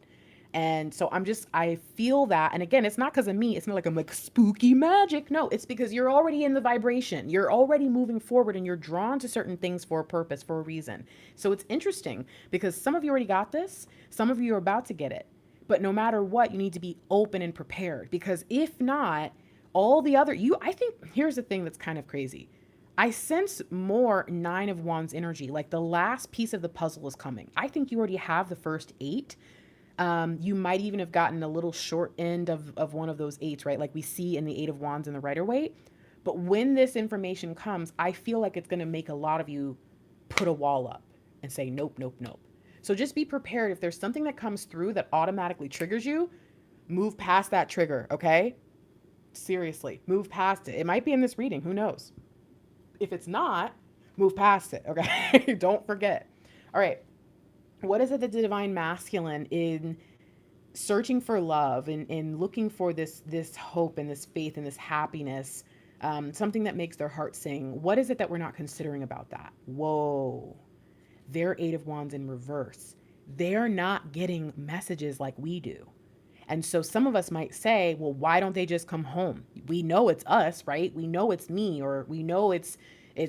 And so I feel that. And again, it's not because of me. It's not like I'm like spooky magic. No, it's because you're already in the vibration. You're already moving forward and you're drawn to certain things for a purpose, for a reason. So it's interesting because some of you already got this. Some of you are about to get it. But no matter what, you need to be open and prepared, because if not, all the other, I think here's the thing that's kind of crazy. I sense more 9 of Wands energy. Like the last piece of the puzzle is coming. I think you already have the first 8. You might even have gotten a little short end of one of those 8s, right? Like we see in the 8 of Wands and the Rider-Waite. But when this information comes, I feel like it's going to make a lot of you put a wall up and say, nope, nope, nope. So just be prepared. If there's something that comes through that automatically triggers you, move past that trigger, okay? Seriously, move past it. It might be in this reading. Who knows? If it's not, move past it, okay? Don't forget. All right. What is it that the divine masculine in searching for love and in looking for this hope and this faith and this happiness, something that makes their heart sing? What is it that we're not considering about that? Whoa. Their 8 of Wands in reverse. they're not getting messages like we do. And so some of us might say, well, why don't they just come home? We know it's us, right? We know it's me, or we know it's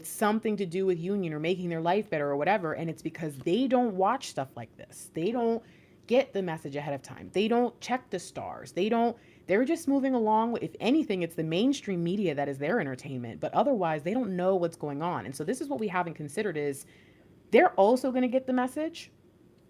something to do with union or making their life better or whatever. And it's because they don't watch stuff like this. They don't get the message ahead of time. They don't check the stars. They're just moving along. If anything, it's the mainstream media that is their entertainment, but otherwise they don't know what's going on. And so this is what we haven't considered is they're also going to get the message,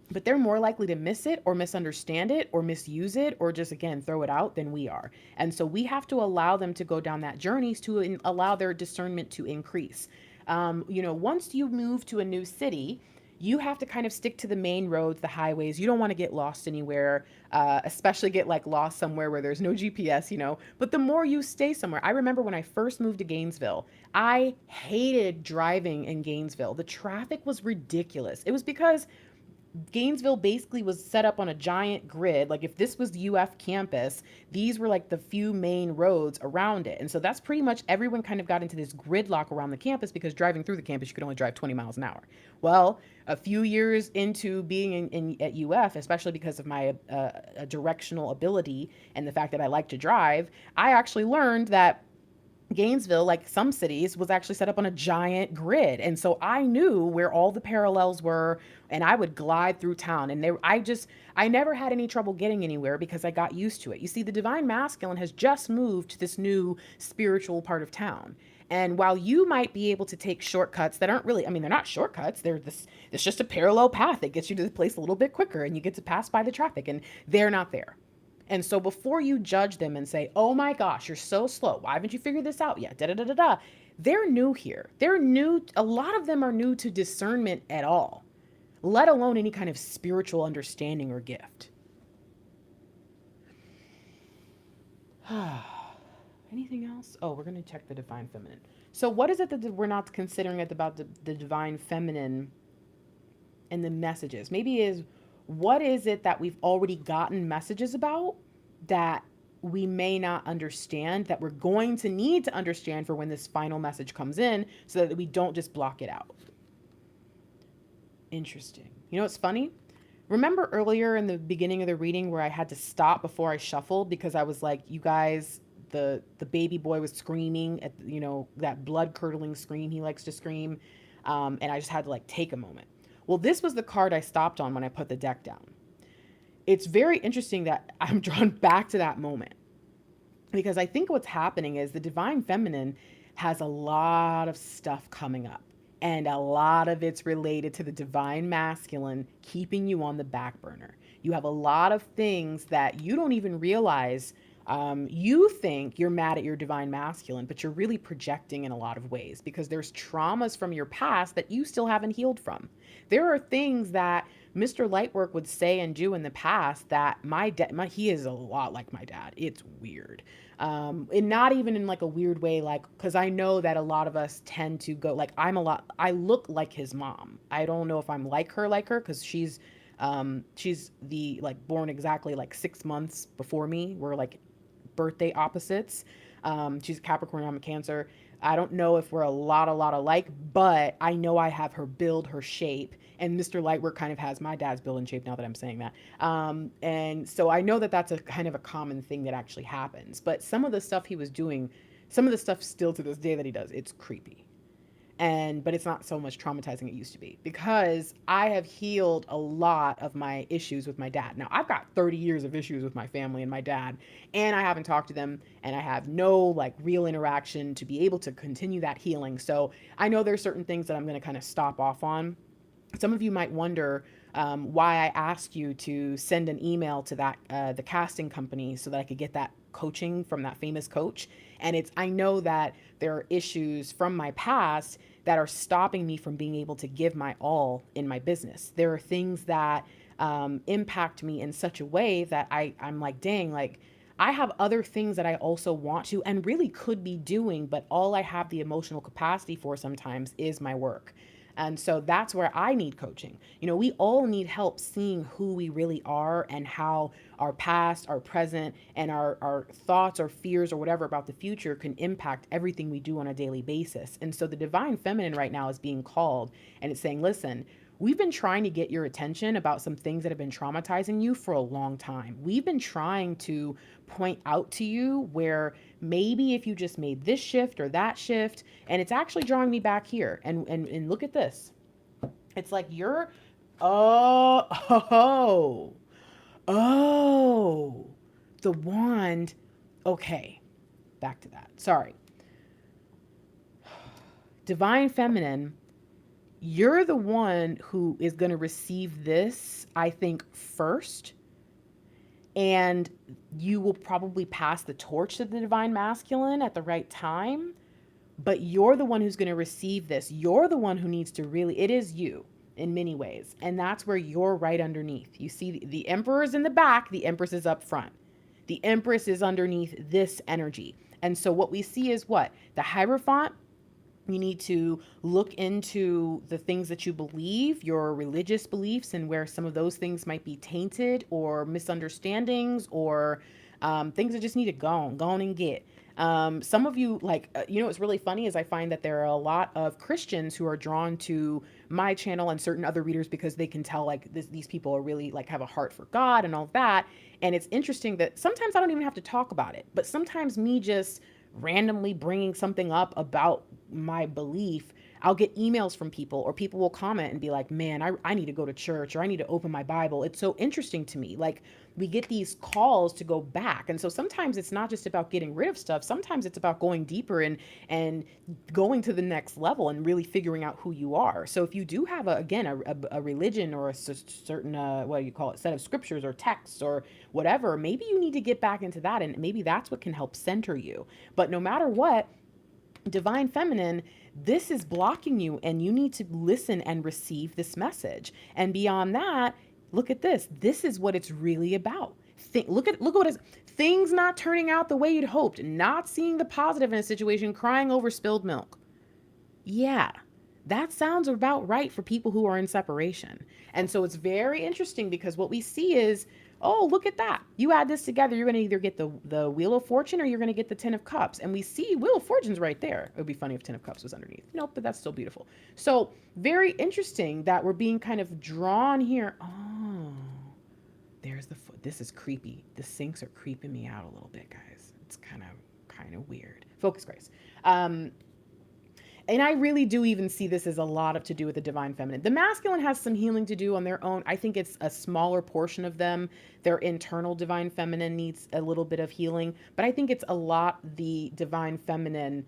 but they're more likely to miss it or misunderstand it or misuse it or just, again, throw it out than we are. And so we have to allow them to go down that journey to allow their discernment to increase. Once you move to a new city, you have to kind of stick to the main roads, the highways. You don't want to get lost anywhere, especially get like lost somewhere where there's no GPS. But the more you stay somewhere, I remember when I first moved to Gainesville, I hated driving in Gainesville. The traffic was ridiculous. It was because Gainesville basically was set up on a giant grid. Like if this was the UF campus, these were like the few main roads around it. And so that's pretty much everyone kind of got into this gridlock around the campus because driving through the campus, you could only drive 20 miles an hour. Well, a few years into being at UF, especially because of my directional ability and the fact that I like to drive, I actually learned that Gainesville, like some cities, was actually set up on a giant grid. And so I knew where all the parallels were, and I would glide through town. And I never had any trouble getting anywhere because I got used to it. You see, the divine masculine has just moved to this new spiritual part of town. And while you might be able to take shortcuts that aren't really, I mean, they're not shortcuts. It's just a parallel path that gets you to the place a little bit quicker and you get to pass by the traffic, and they're not there. And so before you judge them and say, oh my gosh, you're so slow, why haven't you figured this out yet? Da da da da da. They're new here. They're new. A lot of them are new to discernment at all, let alone any kind of spiritual understanding or gift. Anything else? Oh, we're going to check the divine feminine. So what is it that we're not considering about the divine feminine and the messages? Maybe is, what is it that we've already gotten messages about that we may not understand, that we're going to need to understand for when this final message comes in so that we don't just block it out? Interesting. You know what's funny? Remember earlier in the beginning of the reading where I had to stop before I shuffled because I was like, you guys, the baby boy was screaming at, that blood curdling scream he likes to scream. And I just had to take a moment. Well, this was the card I stopped on when I put the deck down. It's very interesting that I'm drawn back to that moment because I think what's happening is the divine feminine has a lot of stuff coming up, and a lot of it's related to the divine masculine keeping you on the back burner. You have a lot of things that you don't even realize. You think you're mad at your divine masculine, but you're really projecting in a lot of ways because there's traumas from your past that you still haven't healed from. There are things that Mr. Lightwork would say and do in the past that he is a lot like my dad. It's weird. And not even in a weird way, because I know that a lot of us tend to go, I look like his mom. I don't know if I'm like her, because she's the born exactly 6 months before me. We're birthday opposites. She's a Capricorn, I'm a Cancer. I don't know if we're a lot alike, but I know I have her build, her shape, and Mr. Lightwork kind of has my dad's build and shape now that I'm saying that. And so I know that that's a kind of a common thing that actually happens, but some of the stuff he was doing, some of the stuff still to this day that he does, it's creepy. But it's not so much traumatizing it used to be because I have healed a lot of my issues with my dad. Now I've got 30 years of issues with my family and my dad, and I haven't talked to them, and I have no real interaction to be able to continue that healing. So I know there's certain things that I'm going to kind of stop off on. Some of you might wonder why I asked you to send an email to the casting company so that I could get that coaching from that famous coach. And I know that there are issues from my past that are stopping me from being able to give my all in my business. There are things that impact me in such a way that I'm dang, I have other things that I also want to and really could be doing, but all I have the emotional capacity for sometimes is my work. And so that's where I need coaching. We all need help seeing who we really are and how our past, our present, and our thoughts or fears or whatever about the future can impact everything we do on a daily basis. And so the divine feminine right now is being called, and it's saying, listen, We've been trying to get your attention about some things that have been traumatizing you for a long time. We've been trying to point out to you where maybe if you just made this shift or that shift, and it's actually drawing me back here. And look at this. It's like you're, oh, oh, oh, the wand. Okay, back to that. Sorry. Divine Feminine, you're the one who is going to receive this, I think, first. And you will probably pass the torch to the Divine Masculine at the right time. But you're the one who's going to receive this. You're the one who needs to really, it is you in many ways. And that's where you're right underneath. You see, the Emperor is in the back, the Empress is up front. The Empress is underneath this energy. And so what we see is what? The Hierophant. You need to look into the things that you believe, your religious beliefs, and where some of those things might be tainted or misunderstandings or things that just need to go on and get. Some of you, like, what's really funny is I find that there are a lot of Christians who are drawn to my channel and certain other readers because they can tell like these people are really like have a heart for God and all of that. And it's interesting that sometimes I don't even have to talk about it, but sometimes me just randomly bringing something up about my belief, I'll get emails from people or people will comment and be like, man, I need to go to church or I need to open my Bible. It's so interesting to me. Like we get these calls to go back. And so sometimes it's not just about getting rid of stuff. Sometimes it's about going deeper and going to the next level and really figuring out who you are. So if you do have a religion or a certain, what do you call it, set of scriptures or texts or whatever, maybe you need to get back into that. And maybe that's what can help center you. But no matter what, Divine Feminine, this is blocking you and you need to listen and receive this message. And beyond that, look at this. This is what it's really about. Look at what is things not turning out the way you'd hoped, not seeing the positive in a situation, crying over spilled milk. Yeah, that sounds about right for people who are in separation. And so it's very interesting because what we see is, oh, look at that. You add this together, you're going to either get the Wheel of Fortune or you're going to get the Ten of Cups. And we see Wheel of Fortune's right there. It would be funny if Ten of Cups was underneath. Nope, but that's still beautiful. So very interesting that we're being kind of drawn here. Oh, there's the foot. This is creepy. The sinks are creeping me out a little bit, guys. It's kind of weird. Focus, Grace. And I really do even see this as a lot of to do with the Divine Feminine. The masculine has some healing to do on their own. I think it's a smaller portion of them. Their internal Divine Feminine needs a little bit of healing, but I think it's a lot the Divine Feminine.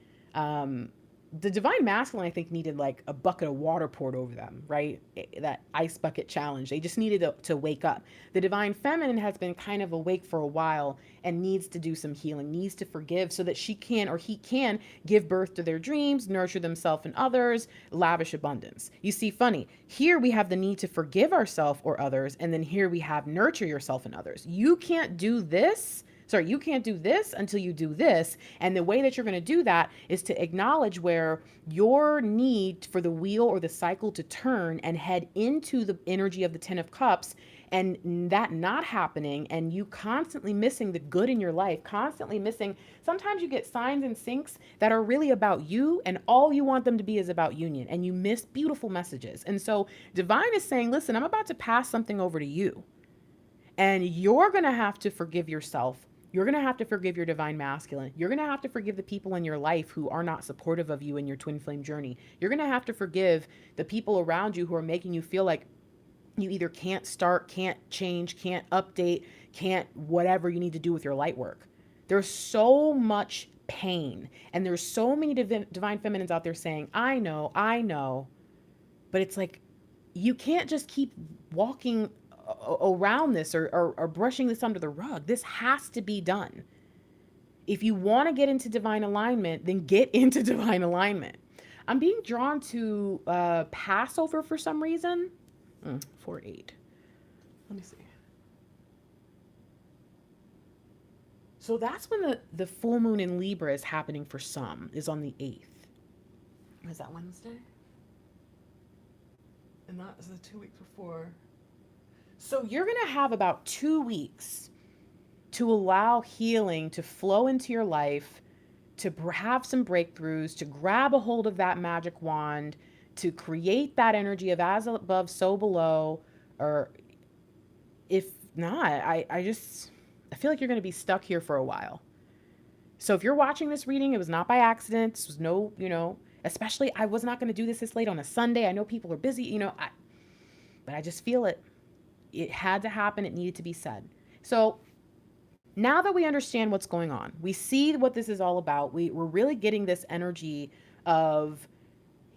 The Divine Masculine, I think, needed like a bucket of water poured over them, right? That ice bucket challenge. They just needed to wake up. The Divine Feminine has been kind of awake for a while and needs to do some healing, needs to forgive so that she can or he can give birth to their dreams, nurture themselves and others, lavish abundance. You see, funny, here we have the need to forgive ourselves or others, and then here we have nurture yourself and others. You can't do this. Sorry, you can't do this until you do this. And the way that you're going to do that is to acknowledge where your need for the wheel or the cycle to turn and head into the energy of the Ten of Cups, and that not happening, and you constantly missing the good in your life, constantly missing. Sometimes you get signs and sinks that are really about you, and all you want them to be is about union, and you miss beautiful messages. And so Divine is saying, listen, I'm about to pass something over to you, and you're going to have to forgive yourself. You're going to have to forgive your Divine Masculine. You're going to have to forgive the people in your life who are not supportive of you in your twin flame journey. You're going to have to forgive the people around you who are making you feel like you either can't start, can't change, can't update, can't whatever you need to do with your light work. There's so much pain, and there's so many Divine Feminines out there saying, I know, but it's like, you can't just keep walking around this or brushing this under the rug. This has to be done. If you want to get into divine alignment, then get into divine alignment. I'm being drawn to Passover for some reason. 4-8. Let me see. So that's when the full moon in Libra is happening for some, is on the 8th. Is that Wednesday? And that is the 2 weeks before. So you're going to have about 2 weeks to allow healing to flow into your life, to have some breakthroughs, to grab a hold of that magic wand, to create that energy of as above, so below, or if not, I feel like you're going to be stuck here for a while. So if you're watching this reading, it was not by accident. This was no, especially I was not going to do this late on a Sunday. I know people are busy, but I just feel it. It had to happen. It needed to be said. So now that we understand what's going on, we see what this is all about. We're really getting this energy of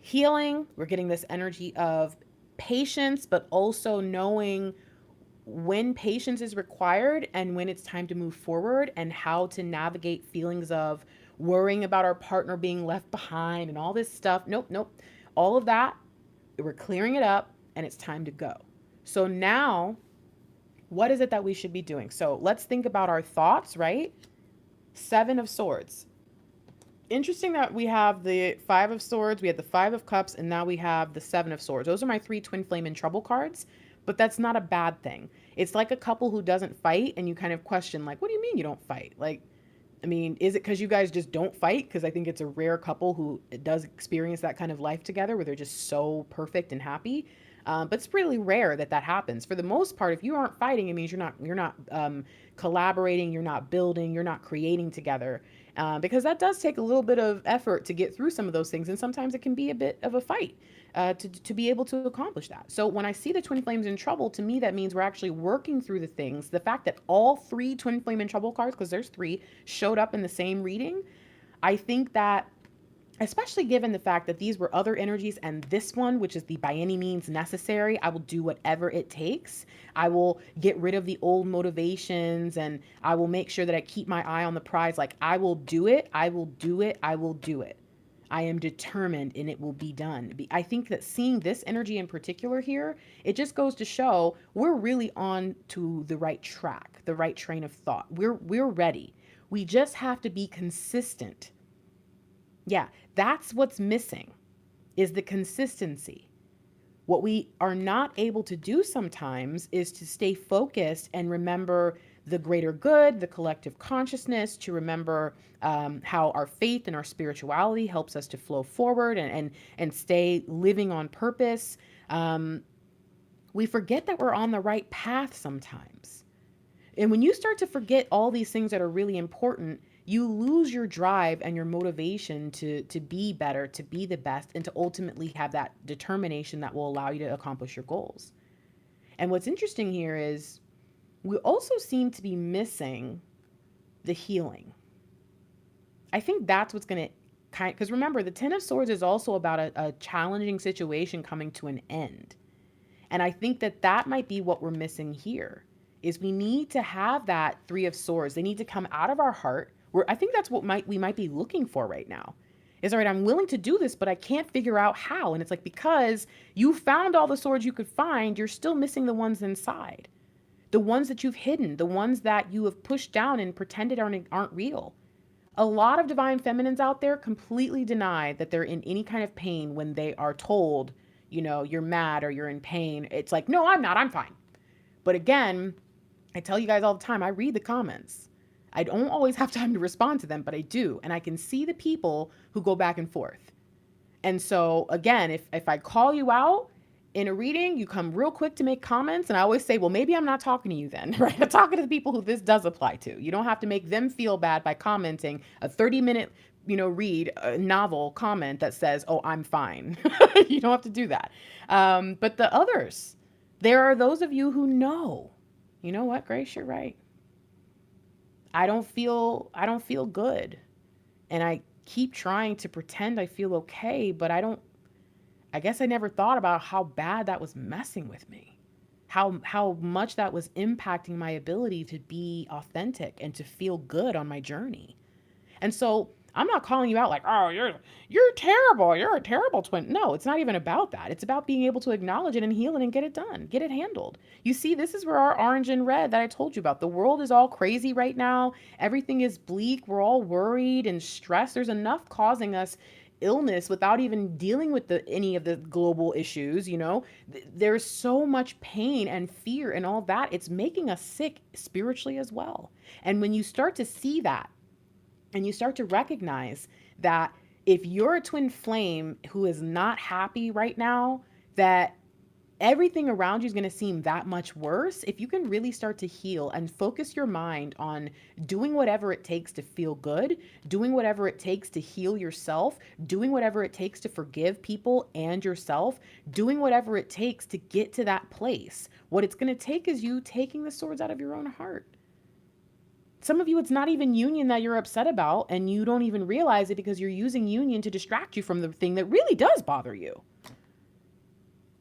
healing. We're getting this energy of patience, but also knowing when patience is required and when it's time to move forward, and how to navigate feelings of worrying about our partner being left behind and all this stuff. Nope. All of that, we're clearing it up and it's time to go. So now, what is it that we should be doing? So let's think about our thoughts, right? 7 of Swords. Interesting that we have the 5 of Swords, we had the 5 of Cups, and now we have the 7 of Swords. Those are my 3 twin flame in trouble cards, but that's not a bad thing. It's like a couple who doesn't fight, and you kind of question, like, what do you mean you don't fight? Like, I mean, is it because you guys just don't fight? Because I think it's a rare couple who does experience that kind of life together where they're just so perfect and happy. But it's really rare that happens. For the most part, if you aren't fighting, it means you're not collaborating, you're not building, you're not creating together. Because that does take a little bit of effort to get through some of those things. And sometimes it can be a bit of a fight to be able to accomplish that. So when I see the twin flames in trouble, to me, that means we're actually working through the things. The fact that all 3 twin flame in trouble cards, because there's 3, showed up in the same reading. I think that, especially given the fact that these were other energies, and this one, which is the by any means necessary, I will do whatever it takes. I will get rid of the old motivations, and I will make sure that I keep my eye on the prize. Like, I will do it. I will do it. I will do it. I am determined, and it will be done. I think that seeing this energy in particular here, it just goes to show we're really on to the right track, the right train of thought. We're ready. We just have to be consistent. Yeah, that's what's missing, is the consistency. What we are not able to do sometimes is to stay focused and remember the greater good, the collective consciousness, to remember how our faith and our spirituality helps us to flow forward and stay living on purpose. We forget that we're on the right path sometimes. And when you start to forget all these things that are really important, you lose your drive and your motivation to be better, to be the best, and to ultimately have that determination that will allow you to accomplish your goals. And what's interesting here is we also seem to be missing the healing. I think that's what's going to because remember, the 10 of Swords is also about a challenging situation coming to an end. And I think that might be what we're missing here, is we need to have that 3 of Swords. They need to come out of our heart. I think that's what we might be looking for right now. Is, all right, I'm willing to do this, but I can't figure out how. And it's like, because you found all the swords you could find, you're still missing the ones inside. The ones that you've hidden, the ones that you have pushed down and pretended aren't real. A lot of divine feminines out there completely deny that they're in any kind of pain when they are told, you're mad or you're in pain. It's like, no, I'm not, I'm fine. But again, I tell you guys all the time, I read the comments. I don't always have time to respond to them, but I do. And I can see the people who go back and forth. And so again, if I call you out in a reading, you come real quick to make comments. And I always say, well, maybe I'm not talking to you then, right? I'm talking to the people who this does apply to. You don't have to make them feel bad by commenting a 30-minute, read a novel comment that says, oh, I'm fine. You don't have to do that. But the others, there are those of you who know, you know what, Grace, you're right. I don't feel good. And I keep trying to pretend I feel okay, but I guess I never thought about how bad that was messing with me. How much that was impacting my ability to be authentic and to feel good on my journey. And so I'm not calling you out like, oh, you're terrible. You're a terrible twin. No, it's not even about that. It's about being able to acknowledge it and heal it and get it done, get it handled. You see, this is where our orange and red that I told you about. The world is all crazy right now. Everything is bleak. We're all worried and stressed. There's enough causing us illness without even dealing with any of the global issues. There's so much pain and fear and all that. It's making us sick spiritually as well. And when you start to see that, and you start to recognize that If you're a twin flame who is not happy right now, that everything around you is going to seem that much worse. If you can really start to heal and focus your mind on doing whatever it takes to feel good, doing whatever it takes to heal yourself, doing whatever it takes to forgive people and yourself, doing whatever it takes to get to that place, what it's going to take is you taking the swords out of your own heart. Some of you, it's not even union that you're upset about, and you don't even realize it because you're using union to distract you from the thing that really does bother you.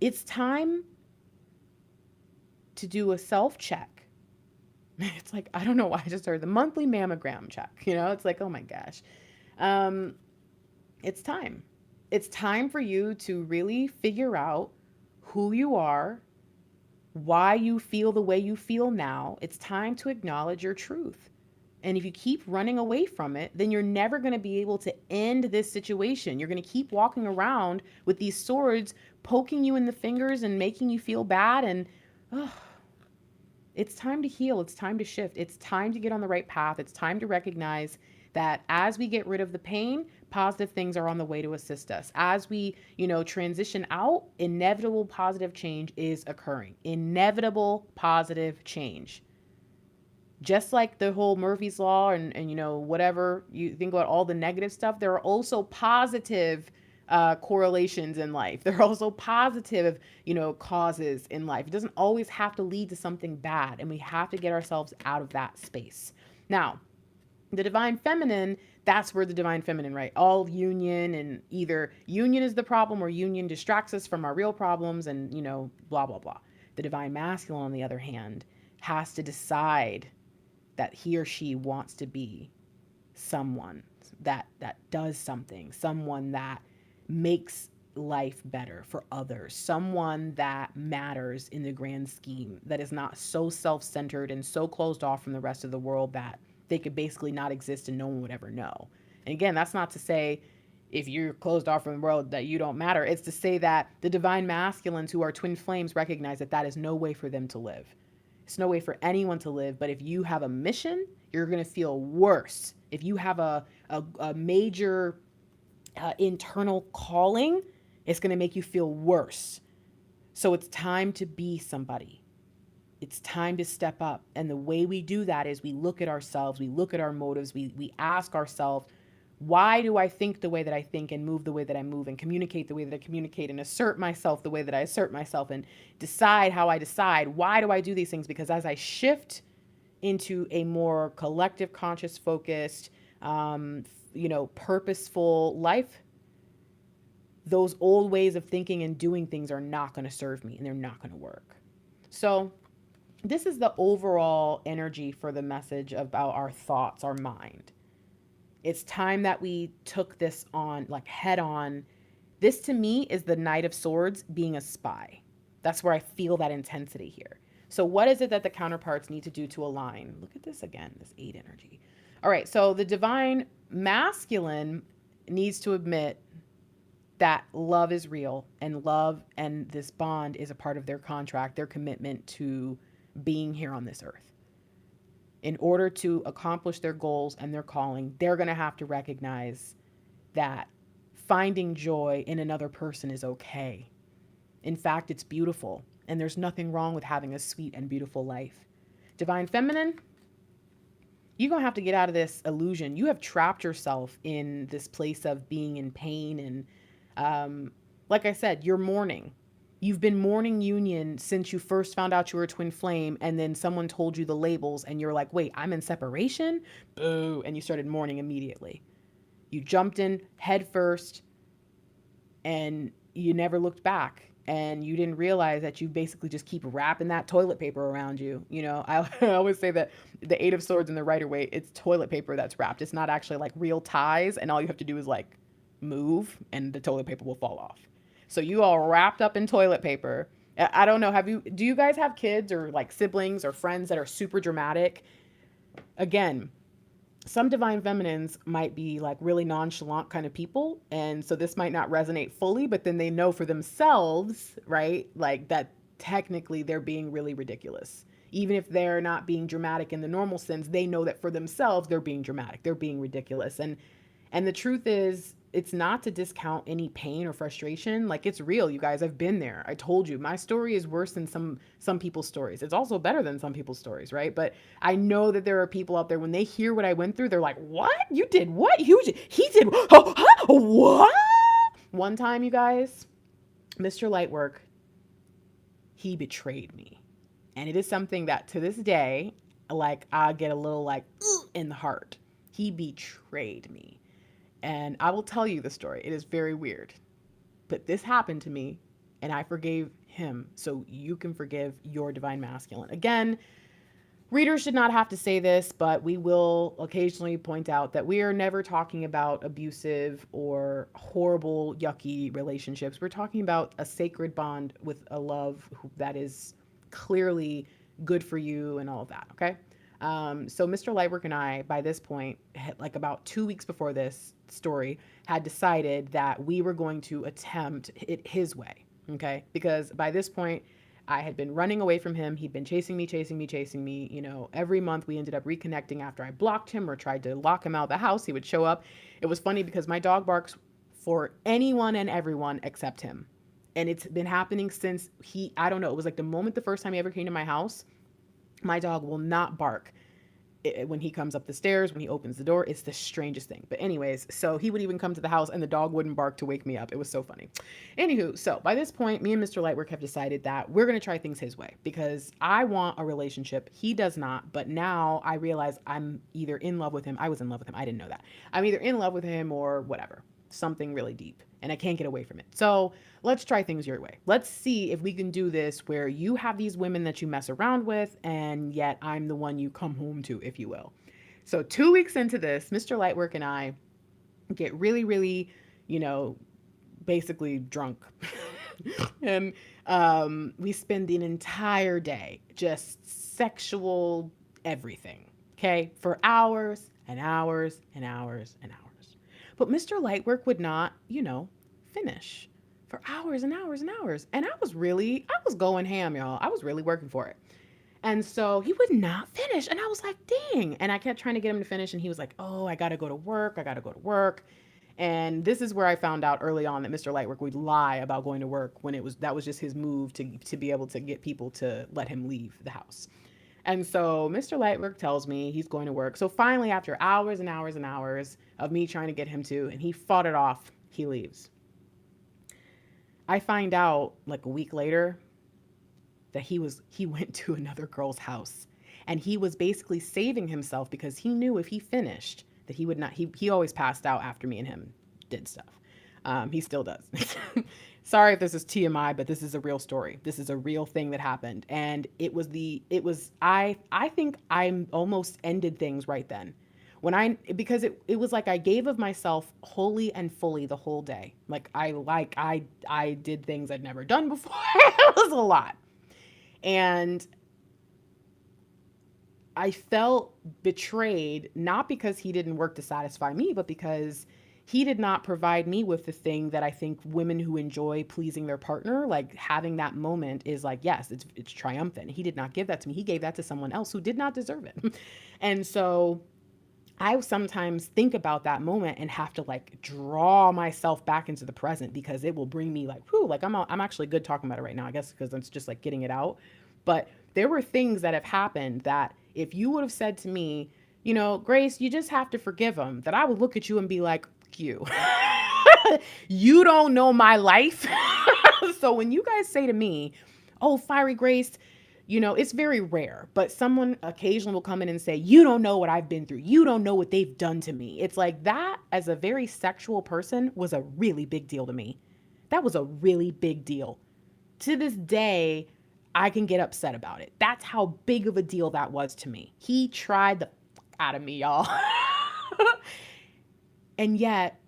It's time to do a self-check. It's like, I don't know why I just started the monthly mammogram check. It's like, oh my gosh. It's time. It's time for you to really figure out who you are, why you feel the way you feel now. It's time to acknowledge your truth. And if you keep running away from it, then you're never going to be able to end this situation. You're going to keep walking around with these swords poking you in the fingers and making you feel bad. And it's time to heal. It's time to shift. It's time to get on the right path. It's time to recognize that as we get rid of the pain, positive things are on the way to assist us. As we, transition out, inevitable positive change is occurring. Inevitable positive change. Just like the whole Murphy's Law and whatever you think about all the negative stuff, there are also positive correlations in life. There are also positive, causes in life. It doesn't always have to lead to something bad, and we have to get ourselves out of that space. Now, the divine feminine, that's where the divine feminine, right? All union, and either union is the problem or union distracts us from our real problems and, blah, blah, blah. The divine masculine, on the other hand, has to decide that he or she wants to be someone that does something, someone that makes life better for others, someone that matters in the grand scheme, that is not so self-centered and so closed off from the rest of the world that they could basically not exist and no one would ever know. And again, that's not to say if you're closed off from the world that you don't matter. It's to say that the divine masculines who are twin flames recognize that that is no way for them to live. It's no way for anyone to live. But if you have a mission, you're going to feel worse. If you have a major internal calling, it's going to make you feel worse. So it's time to be somebody. It's time to step up. And the way we do that is we look at ourselves, we look at our motives, we ask ourselves, why do I think the way that I think and move the way that I move and communicate the way that I communicate and assert myself the way that I assert myself and decide how I decide? Why do I do these things? Because as I shift into a more collective, conscious, focused, purposeful life, those old ways of thinking and doing things are not going to serve me and they're not going to work. So this is the overall energy for the message about our thoughts, our mind. It's time that we took this on, like head on. This to me is the Knight of Swords being a spy. That's where I feel that intensity here. So what is it that the counterparts need to do to align? Look at this again, this 8 energy. All right, so the divine masculine needs to admit that love is real and love and this bond is a part of their contract, their commitment to being here on this earth. In order to accomplish their goals and their calling, they're going to have to recognize that finding joy in another person is okay. In fact, it's beautiful, and there's nothing wrong with having a sweet and beautiful life. Divine feminine, you're going to have to get out of this illusion. You have trapped yourself in this place of being in pain. And like I said, you're mourning. You've been mourning union since you first found out you were a twin flame, and then someone told you the labels and you're like, wait, I'm in separation? Boo. And you started mourning immediately. You jumped in head first and you never looked back. And you didn't realize that you basically just keep wrapping that toilet paper around you. I always say that the 8 of Swords and the Rider-Waite, it's toilet paper that's wrapped. It's not actually like real ties. And all you have to do is like move and the toilet paper will fall off. So you all wrapped up in toilet paper. I don't know. Do you guys have kids or like siblings or friends that are super dramatic? Again, some divine feminines might be like really nonchalant kind of people. And so this might not resonate fully, but then they know for themselves, right? Like that technically they're being really ridiculous. Even if they're not being dramatic in the normal sense, they know that for themselves, they're being dramatic. They're being ridiculous. And the truth is, it's not to discount any pain or frustration. Like, it's real, you guys. I've been there. I told you my story is worse than some people's stories. It's also better than some people's stories, right? But I know that there are people out there, when they hear what I went through, they're like, what? You did what? He did what? One time, you guys, Mr. Lightwork, he betrayed me. And it is something that to this day, like, I get a little like in the heart. He betrayed me. And I will tell you the story. It is very weird. But this happened to me, and I forgave him, so you can forgive your divine masculine. Again, readers should not have to say this, but we will occasionally point out that we are never talking about abusive or horrible, yucky relationships. We're talking about a sacred bond with a love that is clearly good for you and all of that, okay? So Mr. Lightwork and I, by this point, like about 2 weeks before this story, had decided that we were going to attempt it his way, okay? Because by this point, I had been running away from him. He'd been chasing me. You know, every month we ended up reconnecting after I blocked him or tried to lock him out of the house. He would show up. It was funny because my dog barks for anyone and everyone except him. And it's been happening since I don't know, it was like the first time he ever came to my house, my dog will not bark when he comes up the stairs, when he opens the door. It's the strangest thing. But anyways, so he would even come to the house and the dog wouldn't bark to wake me up. It was so funny. Anywho, so by this point, me and Mr. Lightwork have decided that we're going to try things his way because I want a relationship. He does not. But now I realize I'm either in love with him. I was in love with him. I didn't know that. I'm either in love with him or whatever, something really deep. And I can't get away from it. So let's try things your way. Let's see if we can do this where you have these women that you mess around with, and yet I'm the one you come home to, if you will. So 2 weeks into this, Mr. Lightwork and I get really, really, you know, basically drunk. And we spend an entire day just sexual everything, okay? For hours and hours and hours and hours. But Mr. Lightwork would not, you know, finish for hours and hours and hours. And I was going ham, y'all. I was really working for it. And so he would not finish. And I was like, dang. And I kept trying to get him to finish. And he was like, oh, I got to go to work. And this is where I found out early on that Mr. Lightwork would lie about going to work when that was just his move to be able to get people to let him leave the house. And so Mr. Lightwork tells me he's going to work. So finally, after hours and hours and hours of me trying to get him to, and he fought it off, he leaves. I find out like a week later that he went to another girl's house, and he was basically saving himself because he knew if he finished that he would not, he always passed out after me and him did stuff. He still does. Sorry if this is TMI, but this is a real story. This is a real thing that happened. And I think I almost ended things right then. Because it was like I gave of myself wholly and fully the whole day. I did things I'd never done before. It was a lot. And I felt betrayed, not because he didn't work to satisfy me, but because he did not provide me with the thing that I think women who enjoy pleasing their partner, like having that moment is like, yes, it's triumphant. He did not give that to me. He gave that to someone else who did not deserve it. And so I sometimes think about that moment and have to like draw myself back into the present because it will bring me like, whew, like I'm actually good talking about it right now, I guess, because it's just like getting it out. But there were things that have happened that if you would have said to me, you know, Grace, you just have to forgive him, that I would look at you and be like, you, you don't know my life. So when you guys say to me, oh, Fiery Grace, you know, it's very rare, but someone occasionally will come in and say, you don't know what I've been through. You don't know what they've done to me. It's like that as a very sexual person was a really big deal to me. That was a really big deal. To this day, I can get upset about it. That's how big of a deal that was to me. He tried the fuck out of me, y'all. And yet,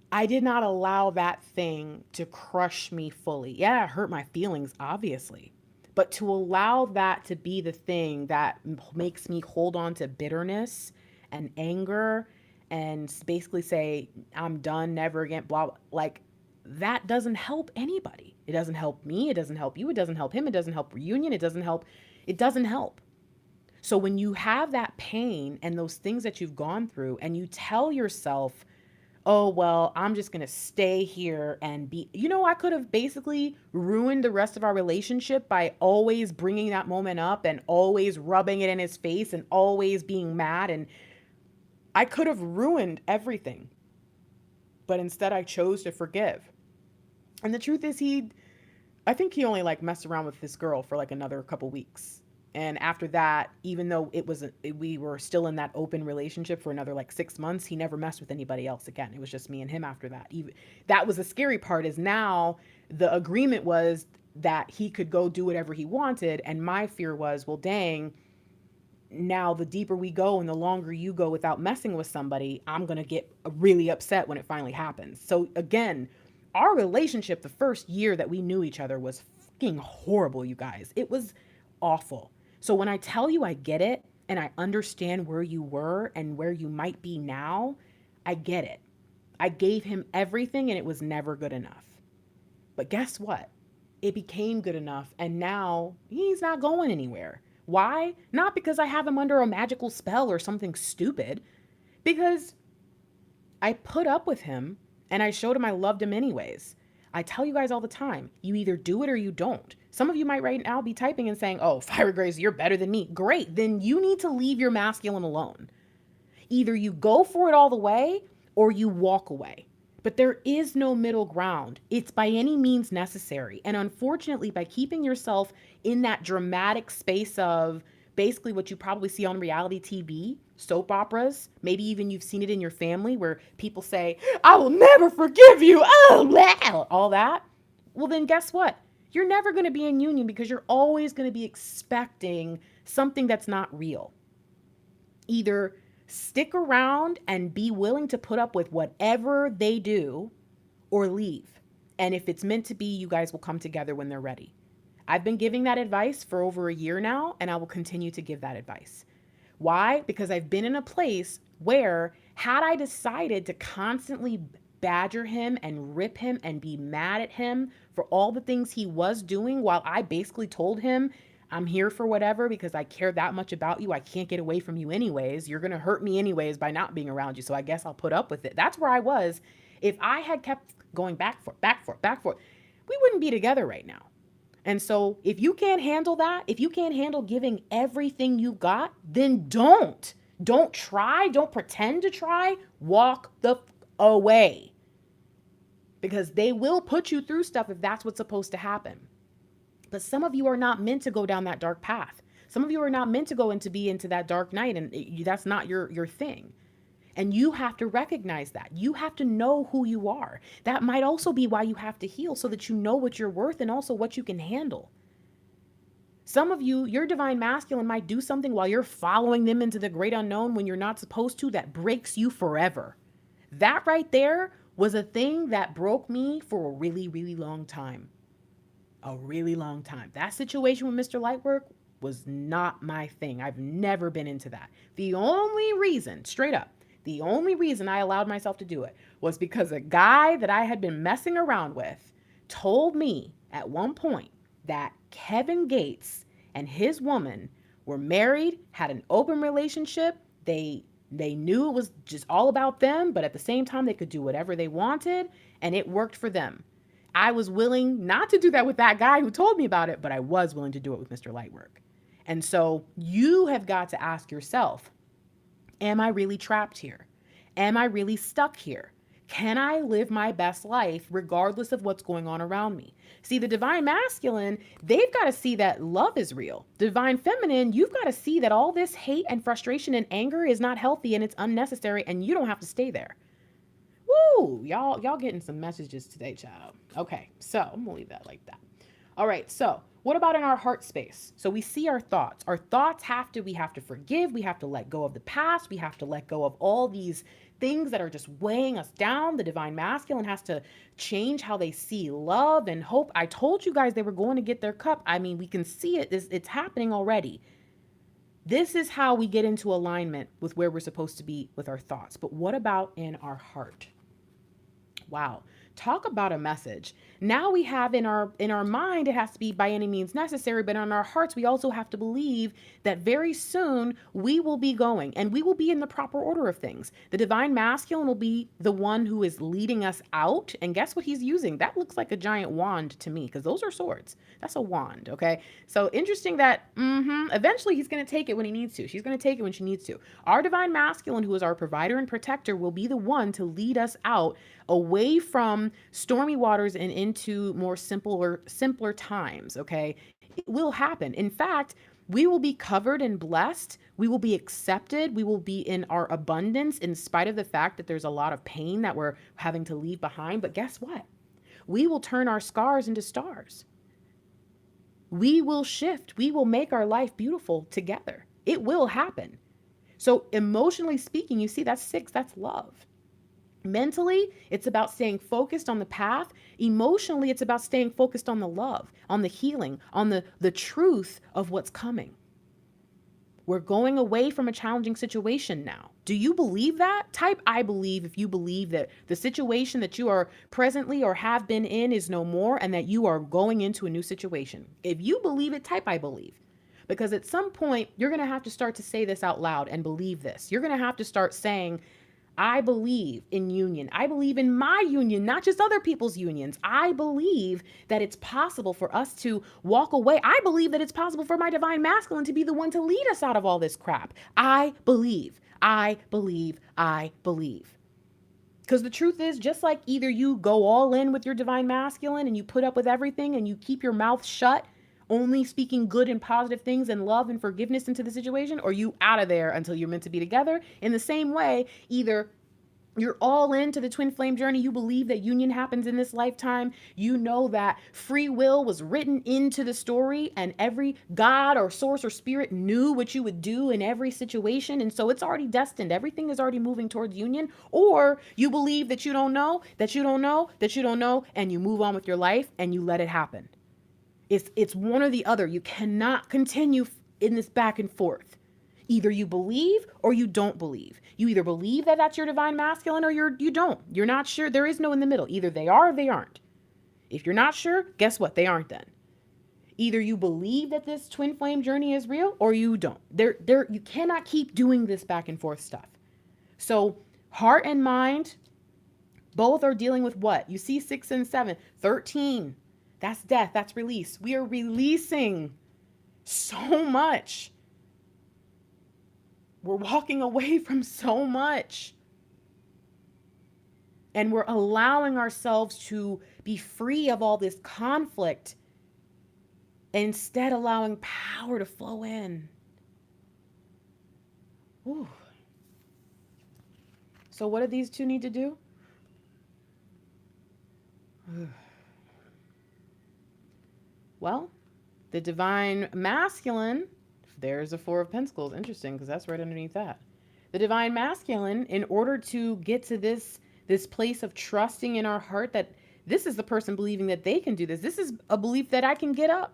I did not allow that thing to crush me fully. Yeah, it hurt my feelings, obviously. But to allow that to be the thing that makes me hold on to bitterness and anger and basically say, I'm done, never again, blah, blah, like that doesn't help anybody. It doesn't help me. It doesn't help you. It doesn't help him. It doesn't help reunion. It doesn't help. So when you have that pain and those things that you've gone through and you tell yourself, oh, well, I'm just going to stay here and be, I could have basically ruined the rest of our relationship by always bringing that moment up and always rubbing it in his face and always being mad. And I could have ruined everything. But instead, I chose to forgive. And the truth is, I think he only like messed around with this girl for like another couple weeks. And after that, even though we were still in that open relationship for another like 6 months, he never messed with anybody else again. It was just me and him after that. That was the scary part, is now the agreement was that he could go do whatever he wanted. And my fear was, well, dang, now the deeper we go and the longer you go without messing with somebody, I'm going to get really upset when it finally happens. So again, our relationship, the first year that we knew each other, was fucking horrible, you guys. It was awful. So when I tell you I get it and I understand where you were and where you might be now, I get it. I gave him everything and it was never good enough. But guess what? It became good enough and now he's not going anywhere. Why? Not because I have him under a magical spell or something stupid. Because I put up with him and I showed him I loved him anyways. I tell you guys all the time, you either do it or you don't. Some of you might right now be typing and saying, oh, Fire Grace, you're better than me. Great. Then you need to leave your masculine alone. Either you go for it all the way or you walk away. But there is no middle ground. It's by any means necessary. And unfortunately, by keeping yourself in that dramatic space of basically what you probably see on reality TV, soap operas, maybe even you've seen it in your family where people say, I will never forgive you. Oh, wow. All that. Well, then guess what? You're never going to be in union because you're always going to be expecting something that's not real. Either stick around and be willing to put up with whatever they do or leave. And if it's meant to be, you guys will come together when they're ready. I've been giving that advice for over a year now, and I will continue to give that advice. Why? Because I've been in a place where had I decided to constantly badger him and rip him and be mad at him for all the things he was doing while I basically told him, I'm here for whatever because I care that much about you. I can't get away from you anyways. You're going to hurt me anyways by not being around you. So I guess I'll put up with it. That's where I was. If I had kept going back for, we wouldn't be together right now. And so if you can't handle that, if you can't handle giving everything you got, then don't try. Don't pretend to try. Walk the away. Because they will put you through stuff if that's what's supposed to happen. But some of you are not meant to go down that dark path. Some of you are not meant to go into that dark night, and that's not your thing. And you have to recognize that. You have to know who you are. That might also be why you have to heal, so that you know what you're worth and also what you can handle. Some of you, your divine masculine might do something while you're following them into the great unknown when you're not supposed to, that breaks you forever. That right there was a thing that broke me for a really, really long time. A really long time. That situation with Mr. Lightwork was not my thing. I've never been into that. The only reason, straight up, the only reason I allowed myself to do it was because a guy that I had been messing around with told me at one point that Kevin Gates and his woman were married, had an open relationship. They knew it was just all about them, but at the same time, they could do whatever they wanted, and it worked for them. I was willing not to do that with that guy who told me about it, but I was willing to do it with Mr. Lightwork. And so you have got to ask yourself, am I really trapped here? Am I really stuck here? Can I live my best life regardless of what's going on around me? See, the divine masculine, they've got to see that love is real. Divine feminine, you've got to see that all this hate and frustration and anger is not healthy and it's unnecessary, and you don't have to stay there. Woo! Y'all getting some messages today, child. Okay, so I'm gonna leave that like that. All right, so what about in our heart space? So we see our thoughts. Our thoughts we have to forgive. We have to let go of the past. We have to let go of all these things that are just weighing us down. The divine masculine has to change how they see love and hope. I told you guys they were going to get their cup. I mean, we can see it. It's happening already. This is how we get into alignment with where we're supposed to be with our thoughts. But what about in our heart? Wow. Talk about a message. Now we have in our mind, it has to be by any means necessary, but in our hearts, we also have to believe that very soon we will be going and we will be in the proper order of things. The divine masculine will be the one who is leading us out. And guess what he's using? That looks like a giant wand to me, because those are swords. That's a wand. Okay. So interesting that eventually he's going to take it when he needs to. She's going to take it when she needs to. Our divine masculine, who is our provider and protector, will be the one to lead us out away from stormy waters and into more simpler times. Okay. It will happen. In fact, we will be covered and blessed. We will be accepted. We will be in our abundance in spite of the fact that there's a lot of pain that we're having to leave behind. But guess what? We will turn our scars into stars. We will shift. We will make our life beautiful together. It will happen. So emotionally speaking, you see, that's 6, that's love. Mentally, it's about staying focused on the path. Emotionally, it's about staying focused on the love, on the healing, on the truth of what's coming. We're going away from a challenging situation now. Do you believe that? Type I believe if you believe that the situation that you are presently or have been in is no more and that you are going into a new situation. If you believe it, type I believe. Because at some point, you're going to have to start to say this out loud and believe this. You're going to have to start saying, I believe in union. I believe in my union, not just other people's unions. I believe that it's possible for us to walk away. I believe that it's possible for my divine masculine to be the one to lead us out of all this crap. I believe, I believe, I believe. Because the truth is, just like either you go all in with your divine masculine and you put up with everything and you keep your mouth shut, only speaking good and positive things and love and forgiveness into the situation, or you out of there until you're meant to be together. In the same way, either you're all into the twin flame journey. You believe that union happens in this lifetime. You know that free will was written into the story and every God or source or spirit knew what you would do in every situation. And so it's already destined. Everything is already moving towards union. Or you believe that you don't know, that you don't know, that you don't know, and you move on with your life and you let it happen. It's one or the other. You cannot continue in this back and forth. Either you believe or you don't believe. You either believe that that's your divine masculine or you don't. You're not sure. There is no in the middle. Either they are or they aren't. If you're not sure, guess what? They aren't then. Either you believe that this twin flame journey is real or you don't. You cannot keep doing this back and forth stuff. So heart and mind, both are dealing with what? You see 6 and 7, 13. That's death. That's release. We are releasing so much. We're walking away from so much. And we're allowing ourselves to be free of all this conflict and instead allowing power to flow in. Ooh. So what do these two need to do? Well, the divine masculine, there's a 4 of Pentacles. Interesting, because that's right underneath that. The divine masculine, in order to get to this place of trusting in our heart that this is the person believing that they can do this. This is a belief that I can get up.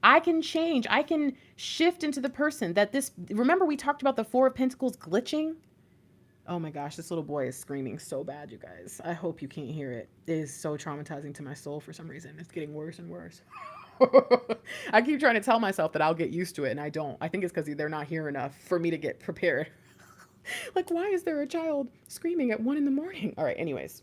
I can change. I can shift into the person that this, remember we talked about the 4 of Pentacles glitching? Oh my gosh, this little boy is screaming so bad, you guys. I hope you can't hear it. It is so traumatizing to my soul for some reason. It's getting worse and worse. I keep trying to tell myself that I'll get used to it, and I don't. I think it's because they're not here enough for me to get prepared. Like, why is there a child screaming at 1 a.m? All right, anyways.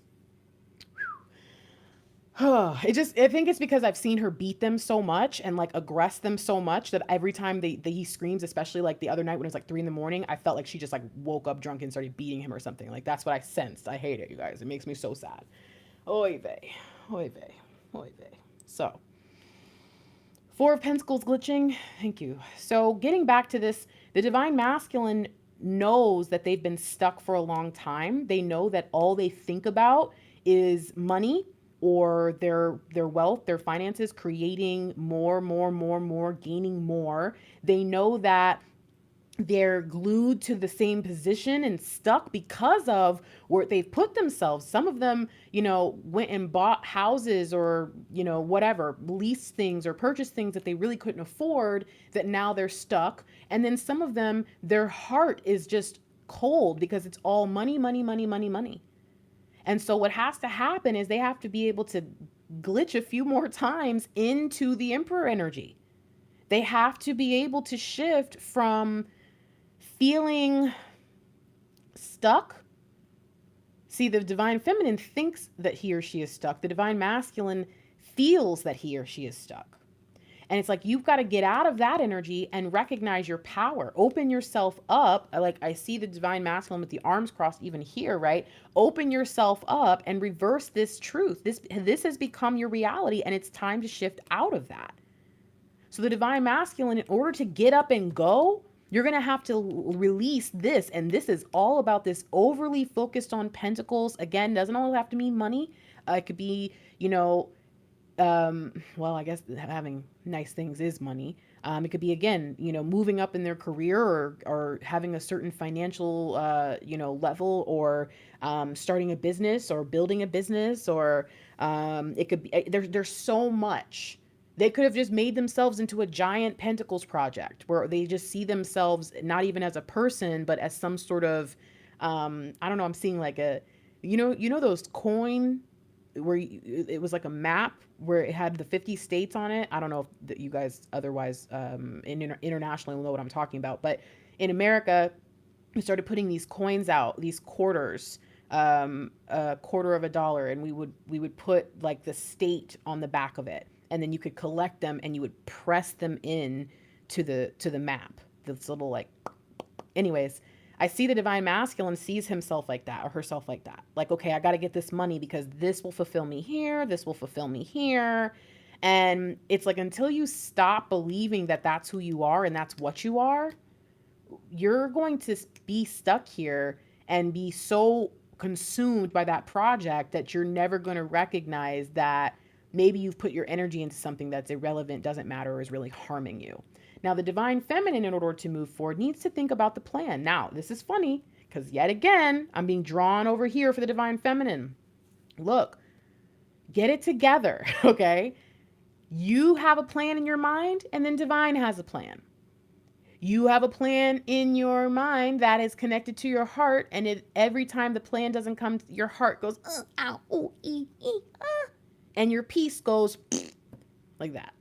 I think it's because I've seen her beat them so much and like aggress them so much that every time he screams, especially like the other night when it was like 3 a.m, I felt like she just like woke up drunk and started beating him or something. Like, that's what I sensed. I hate it, you guys. It makes me so sad. Oy vey, oy vey, oy vey. So 4 of Pentacles glitching. Thank you. So getting back to this, the divine masculine knows that they've been stuck for a long time. They know that all they think about is money or their wealth, their finances, creating more, gaining more. They know that they're glued to the same position and stuck because of where they've put themselves. Some of them, went and bought houses or, whatever, leased things or purchased things that they really couldn't afford, that now they're stuck. And then some of them, their heart is just cold because it's all money. And so what has to happen is they have to be able to glitch a few more times into the Emperor energy. They have to be able to shift from feeling stuck. See, the divine feminine thinks that he or she is stuck. The divine masculine feels that he or she is stuck. And it's like, you've got to get out of that energy and recognize your power. Open yourself up. Like, I see the divine masculine with the arms crossed even here, right? Open yourself up and reverse this truth. This has become your reality, and it's time to shift out of that. So the divine masculine, in order to get up and go, you're going to have to release this. And this is all about this overly focused on pentacles. Again, doesn't always have to mean money. It could be, well, I guess having nice things is money. It could be, again, moving up in their career, or having a certain financial, level, or starting a business, or building a business, or it could be, there's so much. They could have just made themselves into a giant pentacles project where they just see themselves not even as a person, but as some sort of, I don't know, I'm seeing like those coin where it was like a map where it had the 50 states on it. I don't know if you guys otherwise internationally will know what I'm talking about, but in America, we started putting these coins out, these quarters, a quarter of a dollar, and we would put like the state on the back of it, and then you could collect them and you would press them in to the map. This little like, anyways. I see the divine masculine sees himself like that, or herself like that. Like, okay, I got to get this money because this will fulfill me here. This will fulfill me here. And it's like, until you stop believing that that's who you are and that's what you are, you're going to be stuck here and be so consumed by that project that you're never going to recognize that maybe you've put your energy into something that's irrelevant, doesn't matter, or is really harming you. Now, the divine feminine, in order to move forward, needs to think about the plan. Now, this is funny because yet again, I'm being drawn over here for the divine feminine. Look, get it together, okay? You have a plan in your mind, and then divine has a plan. You have a plan in your mind that is connected to your heart, and every time the plan doesn't come, your heart goes, ow, ooh, and your peace goes like that.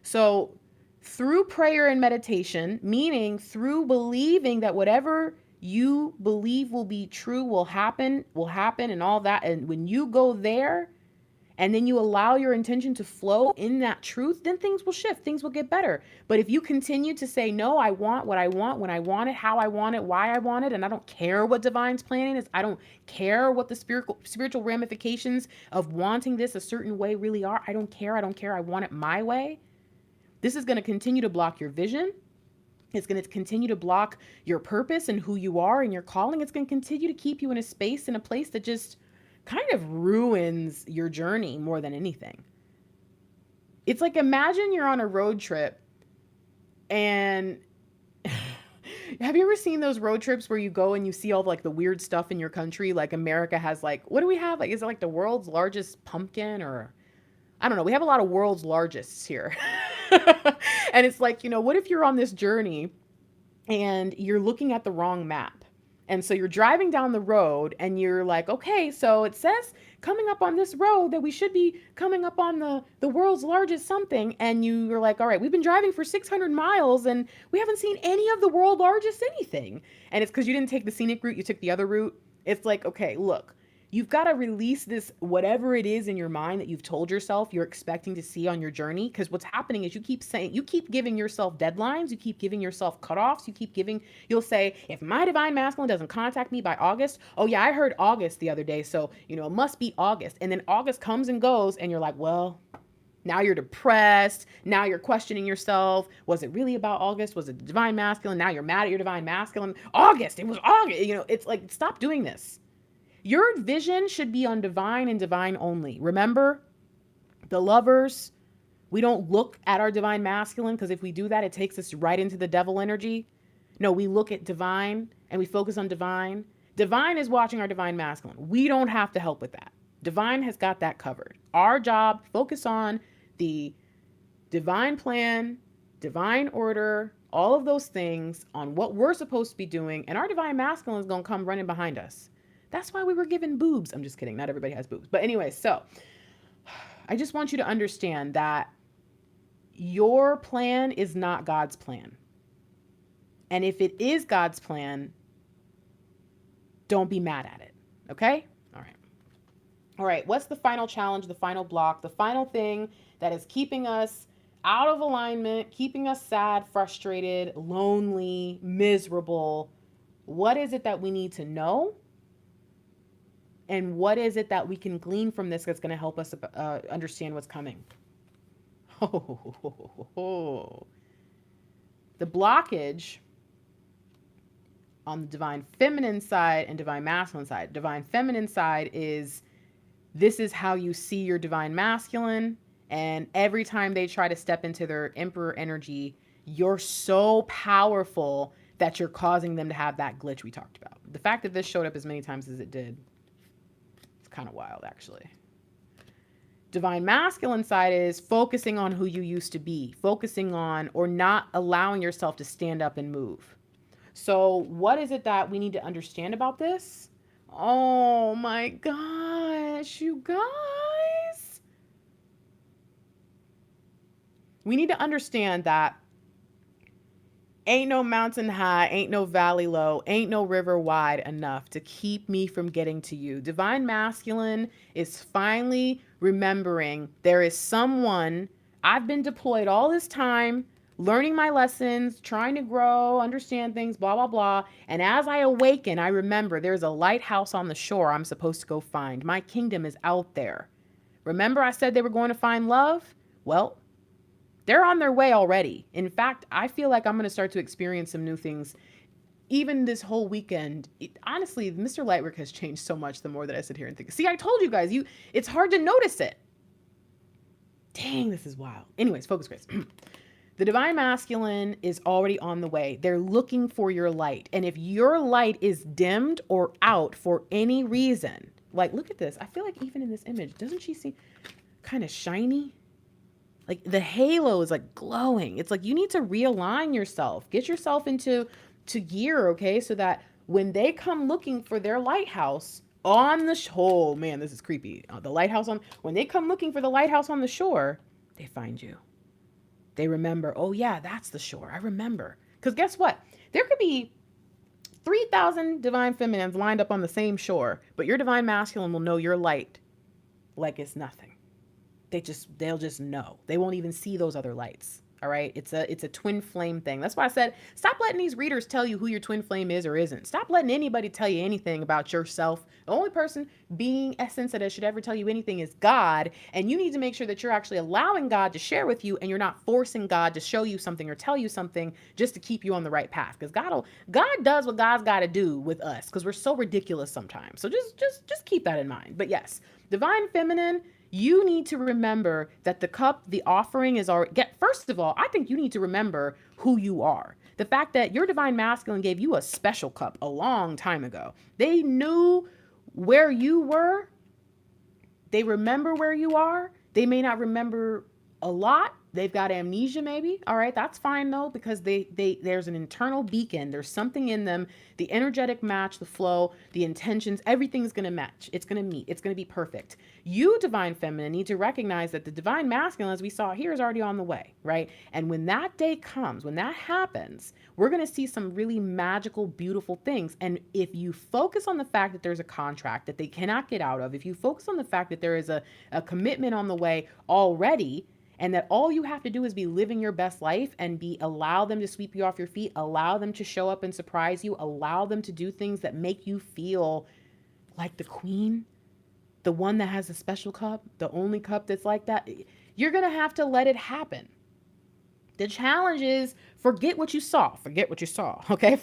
So through prayer and meditation, meaning through believing that whatever you believe will be true will happen and all that. And when you go there and then you allow your intention to flow in that truth, then things will shift, things will get better. But if you continue to say, no, I want what I want, when I want it, how I want it, why I want it, and I don't care what divine's planning is, I don't care what the spiritual ramifications of wanting this a certain way really are, I don't care, I want it my way. This is going to continue to block your vision. It's going to continue to block your purpose and who you are and your calling. It's going to continue to keep you in a space, in a place that just kind of ruins your journey more than anything. It's like, imagine you're on a road trip and have you ever seen those road trips where you go and you see all like the weird stuff in your country? Like America has like, what do we have? Like, is it like the world's largest pumpkin, or I don't know. We have a lot of world's largests here. And it's like, what if you're on this journey and you're looking at the wrong map? And so you're driving down the road and you're like, okay, so it says coming up on this road that we should be coming up on the world's largest something. And you're like, all right, we've been driving for 600 miles and we haven't seen any of the world largest anything. And it's because you didn't take the scenic route, you took the other route. It's like, okay, look. You've got to release this, whatever it is in your mind that you've told yourself you're expecting to see on your journey. Because what's happening is you keep giving yourself deadlines. You keep giving yourself cutoffs. You'll say, if my divine masculine doesn't contact me by August, oh yeah, I heard August the other day. So, it must be August. And then August comes and goes and you're like, well, now you're depressed. Now you're questioning yourself. Was it really about August? Was it the divine masculine? Now you're mad at your divine masculine. August, it was August. It's like, stop doing this. Your vision should be on divine and divine only. Remember, the lovers, we don't look at our divine masculine, because if we do that, it takes us right into the devil energy. No, we look at divine and we focus on divine. Divine is watching our divine masculine. We don't have to help with that. Divine has got that covered. Our job, focus on the divine plan, divine order, all of those things, on what we're supposed to be doing, and our divine masculine is going to come running behind us. That's why we were given boobs. I'm just kidding. Not everybody has boobs. But anyway, so I just want you to understand that your plan is not God's plan. And if it is God's plan, don't be mad at it. Okay? All right. All right. What's the final challenge, the final block, the final thing that is keeping us out of alignment, keeping us sad, frustrated, lonely, miserable? What is it that we need to know? And what is it that we can glean from this that's going to help us understand what's coming? The blockage on the divine feminine side and divine masculine side. Divine feminine side is, this is how you see your divine masculine. And every time they try to step into their emperor energy, you're so powerful that you're causing them to have that glitch we talked about. The fact that this showed up as many times as it did, it's kind of wild, actually. Divine masculine side is focusing on who you used to be, focusing on or not allowing yourself to stand up and move. So what is it that we need to understand about this? Oh my gosh, you guys. We need to understand that ain't no mountain high, ain't no valley low, ain't no river wide enough to keep me from getting to you. Divine masculine is finally remembering there is someone. I've been deployed all this time, learning my lessons, trying to grow, understand things, blah, blah, blah. And as I awaken, I remember there's a lighthouse on the shore I'm supposed to go find. My kingdom is out there. Remember I said they were going to find love? Well, they're on their way already. In fact, I feel like I'm going to start to experience some new things even this whole weekend. Honestly, Mr. Lightwork has changed so much the more that I sit here and think. See, I told you guys, it's hard to notice it. Dang, this is wild. Anyways, focus, Grace. The divine masculine is already on the way. They're looking for your light. And if your light is dimmed or out for any reason, like, look at this. I feel like even in this image, doesn't she seem kind of shiny? Like the halo is like glowing. It's like you need to realign yourself, get yourself into gear, okay? So that when they come looking for their lighthouse on the shore, oh man, this is creepy. When they come looking for the lighthouse on the shore, they find you. They remember, oh yeah, that's the shore. I remember. Because guess what? There could be 3,000 divine feminines lined up on the same shore, but your divine masculine will know your light like it's nothing. They'll just know. They won't even see those other lights. All right. It's a twin flame thing. That's why I said, stop letting these readers tell you who your twin flame is or isn't. Stop letting anybody tell you anything about yourself. The only person being essence that should ever tell you anything is God. And you need to make sure that you're actually allowing God to share with you and you're not forcing God to show you something or tell you something just to keep you on the right path. Because God does what God's got to do with us because we're so ridiculous sometimes. So just keep that in mind. But yes, divine feminine, you need to remember that the cup, the offering is already. First of all, I think you need to remember who you are. The fact that your divine masculine gave you a special cup a long time ago. They knew where you were. They remember where you are. They may not remember a lot. They've got amnesia maybe. All right, that's fine though, because there's an internal beacon. There's something in them. The energetic match, the flow, the intentions, everything's going to match. It's going to meet. It's going to be perfect. You, divine feminine, need to recognize that the divine masculine, as we saw here, is already on the way, right? And when that day comes, when that happens, we're going to see some really magical, beautiful things. And if you focus on the fact that there's a contract that they cannot get out of, if you focus on the fact that there is a commitment on the way already, and that all you have to do is be living your best life and allow them to sweep you off your feet, allow them to show up and surprise you, allow them to do things that make you feel like the queen, the one that has a special cup, the only cup that's like that. You're going to have to let it happen. The challenge is forget what you saw. Forget what you saw. Okay.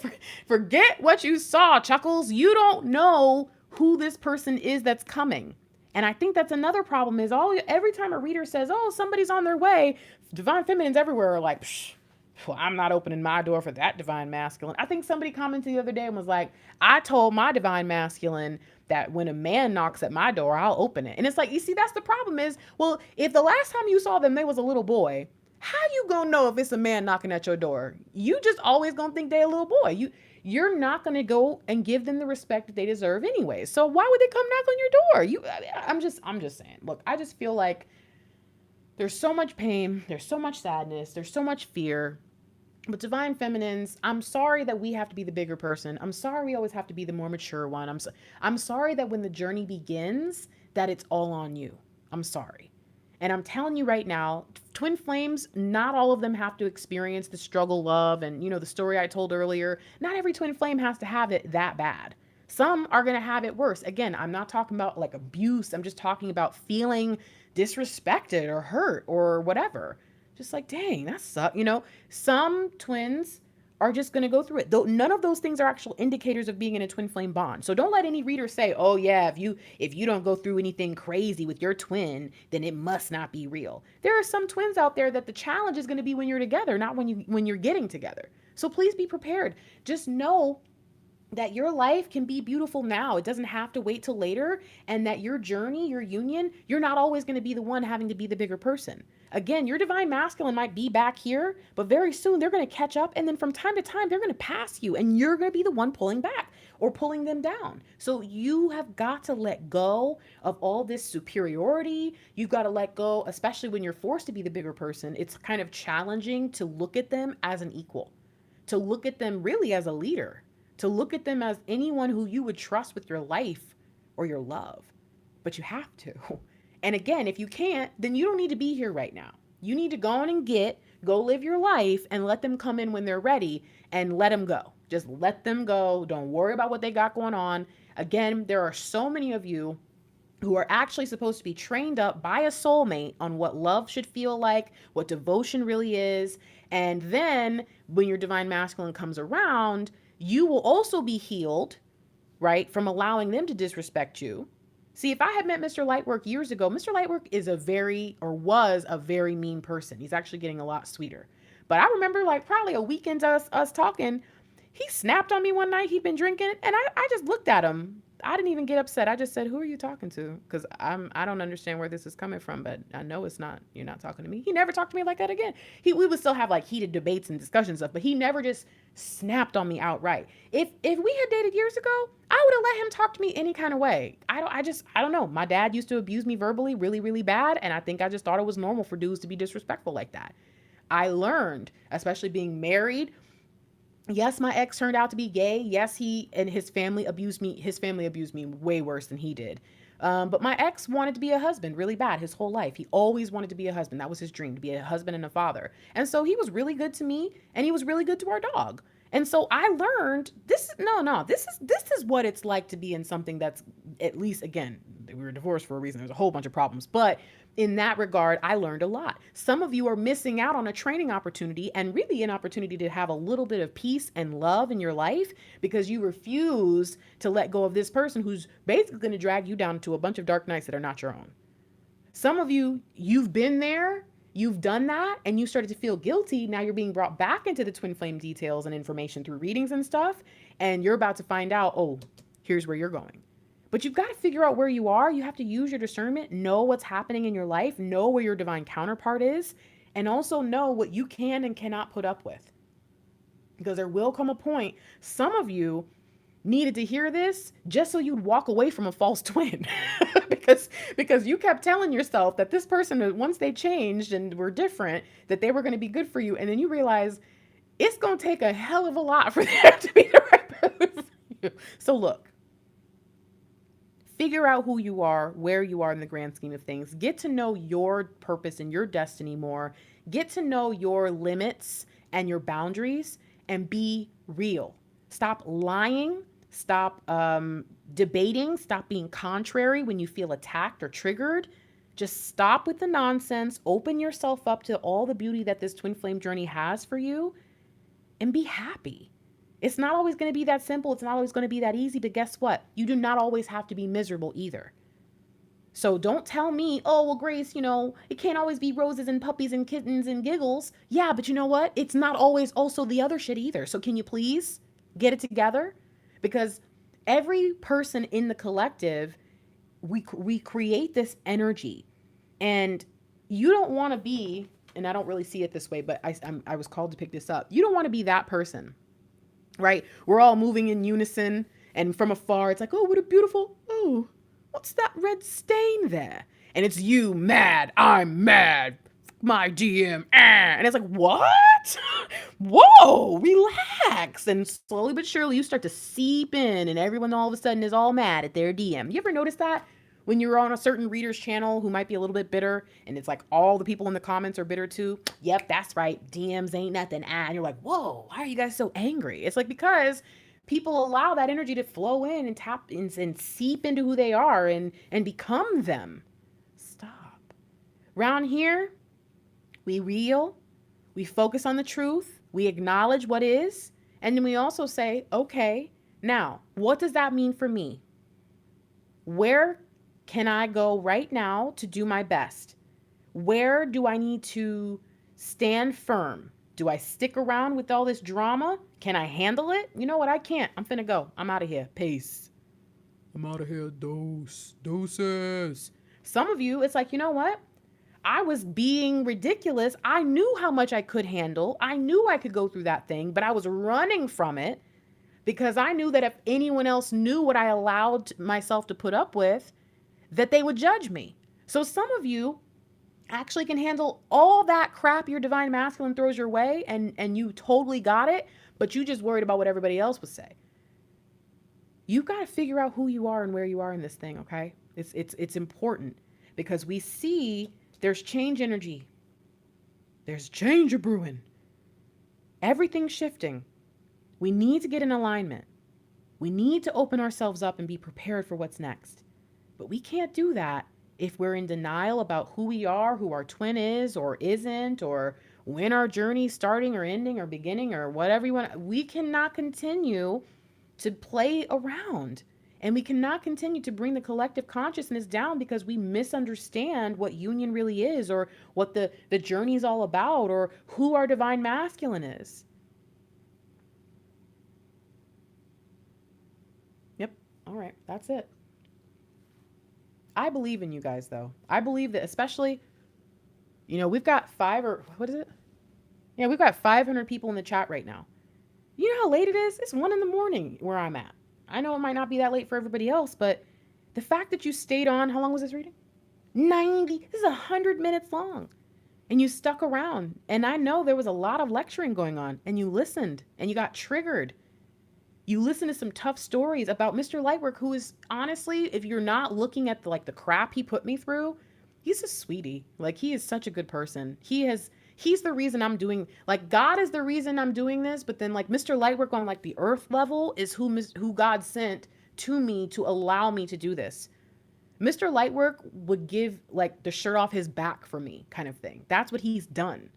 Forget what you saw, Chuckles. You don't know who this person is that's coming. And I think that's another problem is every time a reader says, oh, somebody's on their way, divine feminines everywhere are like, well, I'm not opening my door for that divine masculine. I think somebody commented the other day and was like, I told my divine masculine that when a man knocks at my door, I'll open it. And it's like, you see, that's the problem is, well, if the last time you saw them, they was a little boy, how you gonna know if it's a man knocking at your door? You just always gonna think they a little boy. you're not going to go and give them the respect that they deserve anyway. So why would they come knock on your door? I'm just saying. Look, I just feel like there's so much pain, there's so much sadness, there's so much fear. But divine feminines, I'm sorry that we have to be the bigger person. I'm sorry we always have to be the more mature one. I'm sorry that when the journey begins, that it's all on you. I'm sorry. And I'm telling you right now, twin flames, not all of them have to experience the struggle, love, and the story I told earlier. Not every twin flame has to have it that bad. Some are going to have it worse. Again, I'm not talking about like abuse. I'm just talking about feeling disrespected or hurt or whatever. Just like, dang, that sucks. Some twins are just going to go through it. Though none of those things are actual indicators of being in a twin flame bond. So don't let any reader say, "Oh yeah, if you don't go through anything crazy with your twin, then it must not be real." There are some twins out there that the challenge is going to be when you're together, not when you're getting together. So please be prepared. Just know that your life can be beautiful now. It doesn't have to wait till later, and that your journey, your union, you're not always going to be the one having to be the bigger person. Again, your divine masculine might be back here, but very soon they're going to catch up, and then from time to time they're going to pass you, and you're going to be the one pulling back or pulling them down. So you have got to let go of all this superiority. You've got to let go, especially when you're forced to be the bigger person. It's kind of challenging to look at them as an equal, to look at them really as a leader, to look at them as anyone who you would trust with your life or your love. But you have to. And again, if you can't, then you don't need to be here right now. You need to go on and go live your life, and let them come in when they're ready, and let them go. Just let them go. Don't worry about what they got going on. Again, there are so many of you who are actually supposed to be trained up by a soulmate on what love should feel like, what devotion really is. And then when your divine masculine comes around, you will also be healed, right, from allowing them to disrespect you. See, if I had met Mr. Lightwork years ago, Mr. Lightwork was a very mean person. He's actually getting a lot sweeter. But I remember like probably a weekend us talking, he snapped on me one night. He'd been drinking, and I just looked at him. I didn't even get upset. I just said, "Who are you talking to?" Because I don't understand where this is coming from, but I know you're not talking to me. He never talked to me like that again. We would still have like heated debates and discussions stuff, but he never just snapped on me outright. If we had dated years ago, I would have let him talk to me any kind of way. I don't know. My dad used to abuse me verbally really, really bad, and I think I just thought it was normal for dudes to be disrespectful like that. I learned, especially being married. Yes, my ex turned out to be gay. Yes, he and his family abused me. His family abused me way worse than he did. But my ex wanted to be a husband really bad his whole life. He always wanted to be a husband. That was his dream, to be a husband and a father. And so he was really good to me, and he was really good to our dog. And so I learned this is what it's like to be in something that's, at least, again, we were divorced for a reason. There's a whole bunch of problems. But in that regard, I learned a lot. Some of you are missing out on a training opportunity, and really an opportunity to have a little bit of peace and love in your life, because you refuse to let go of this person who's basically going to drag you down to a bunch of dark nights that are not your own. Some of you, you've been there, you've done that, and you started to feel guilty. Now you're being brought back into the twin flame details and information through readings and stuff, and you're about to find out, oh, here's where you're going. But you've got to figure out where you are. You have to use your discernment, know what's happening in your life, know where your divine counterpart is, and also know what you can and cannot put up with. Because there will come a point, some of you needed to hear this just so you'd walk away from a false twin. because you kept telling yourself that this person, once they changed and were different, that they were going to be good for you. And then you realize it's going to take a hell of a lot for them to be the right person for you. So look. Figure out who you are, where you are in the grand scheme of things. Get to know your purpose and your destiny more. Get to know your limits and your boundaries, and be real. Stop lying. Stop debating. Stop being contrary when you feel attacked or triggered. Just stop with the nonsense. Open yourself up to all the beauty that this twin flame journey has for you, and be happy. It's not always going to be that simple. It's not always going to be that easy, but guess what? You do not always have to be miserable either. So don't tell me, oh, well, Grace, it can't always be roses and puppies and kittens and giggles. Yeah, but you know what? It's not always also the other shit either. So can you please get it together? Because every person in the collective, we create this energy, and you don't want to be, and I don't really see it this way, but I was called to pick this up. You don't want to be that person right? We're all moving in unison. And from afar, it's like, oh, what a beautiful, oh, what's that red stain there? And it's you mad. I'm mad. My DM. And it's like, what? Whoa, relax. And slowly but surely, you start to seep in, and everyone all of a sudden is all mad at their DM. You ever notice that? When you're on a certain reader's channel who might be a little bit bitter, and it's like all the people in the comments are bitter too. Yep, that's right. DMs ain't nothing. And you're like, whoa, why are you guys so angry? It's like because people allow that energy to flow in and tap in and seep into who they are and become them. Stop. Around here, we real, we focus on the truth, we acknowledge what is, and then we also say, okay, now, what does that mean for me? Where can I go right now to do my best? Where do I need to stand firm? Do I stick around with all this drama? Can I handle it? You know what? I can't. I'm finna go. I'm out of here. Peace. I'm out of here. Doses. Some of you, it's like, you know what? I was being ridiculous. I knew how much I could handle. I knew I could go through that thing, but I was running from it because I knew that if anyone else knew what I allowed myself to put up with, that they would judge me. So some of you actually can handle all that crap your divine masculine throws your way, and you totally got it, but you just worried about what everybody else would say. You got to figure out who you are and where you are in this thing, okay? It's important because we see there's change energy. There's change brewing. Everything's shifting. We need to get in alignment. We need to open ourselves up and be prepared for what's next. But we can't do that if we're in denial about who we are, who our twin is or isn't, or when our journey's starting or ending or beginning or whatever you want. We cannot continue to play around. And we cannot continue to bring the collective consciousness down because we misunderstand what union really is, or what the journey is all about, or who our divine masculine is. Yep. All right. That's it. I believe in you guys, though. I believe that, especially, we've got we've got 500 people in the chat right now. You know how late it is? It's 1 a.m. where I'm at. I know it might not be that late for everybody else, but the fact that you stayed on, how long was this reading? 90. This is 100 minutes long. And you stuck around. And I know there was a lot of lecturing going on, and you listened, and you got triggered. You listened to some tough stories about Mr. Lightwork, who is honestly, if you're not looking at the crap he put me through, he's a sweetie. He is such a good person. He's the reason I'm doing, God is the reason I'm doing this, but then Mr. Lightwork on the earth level is who God sent to me to allow me to do this. Mr. Lightwork would give the shirt off his back for me kind of thing. That's what he's done.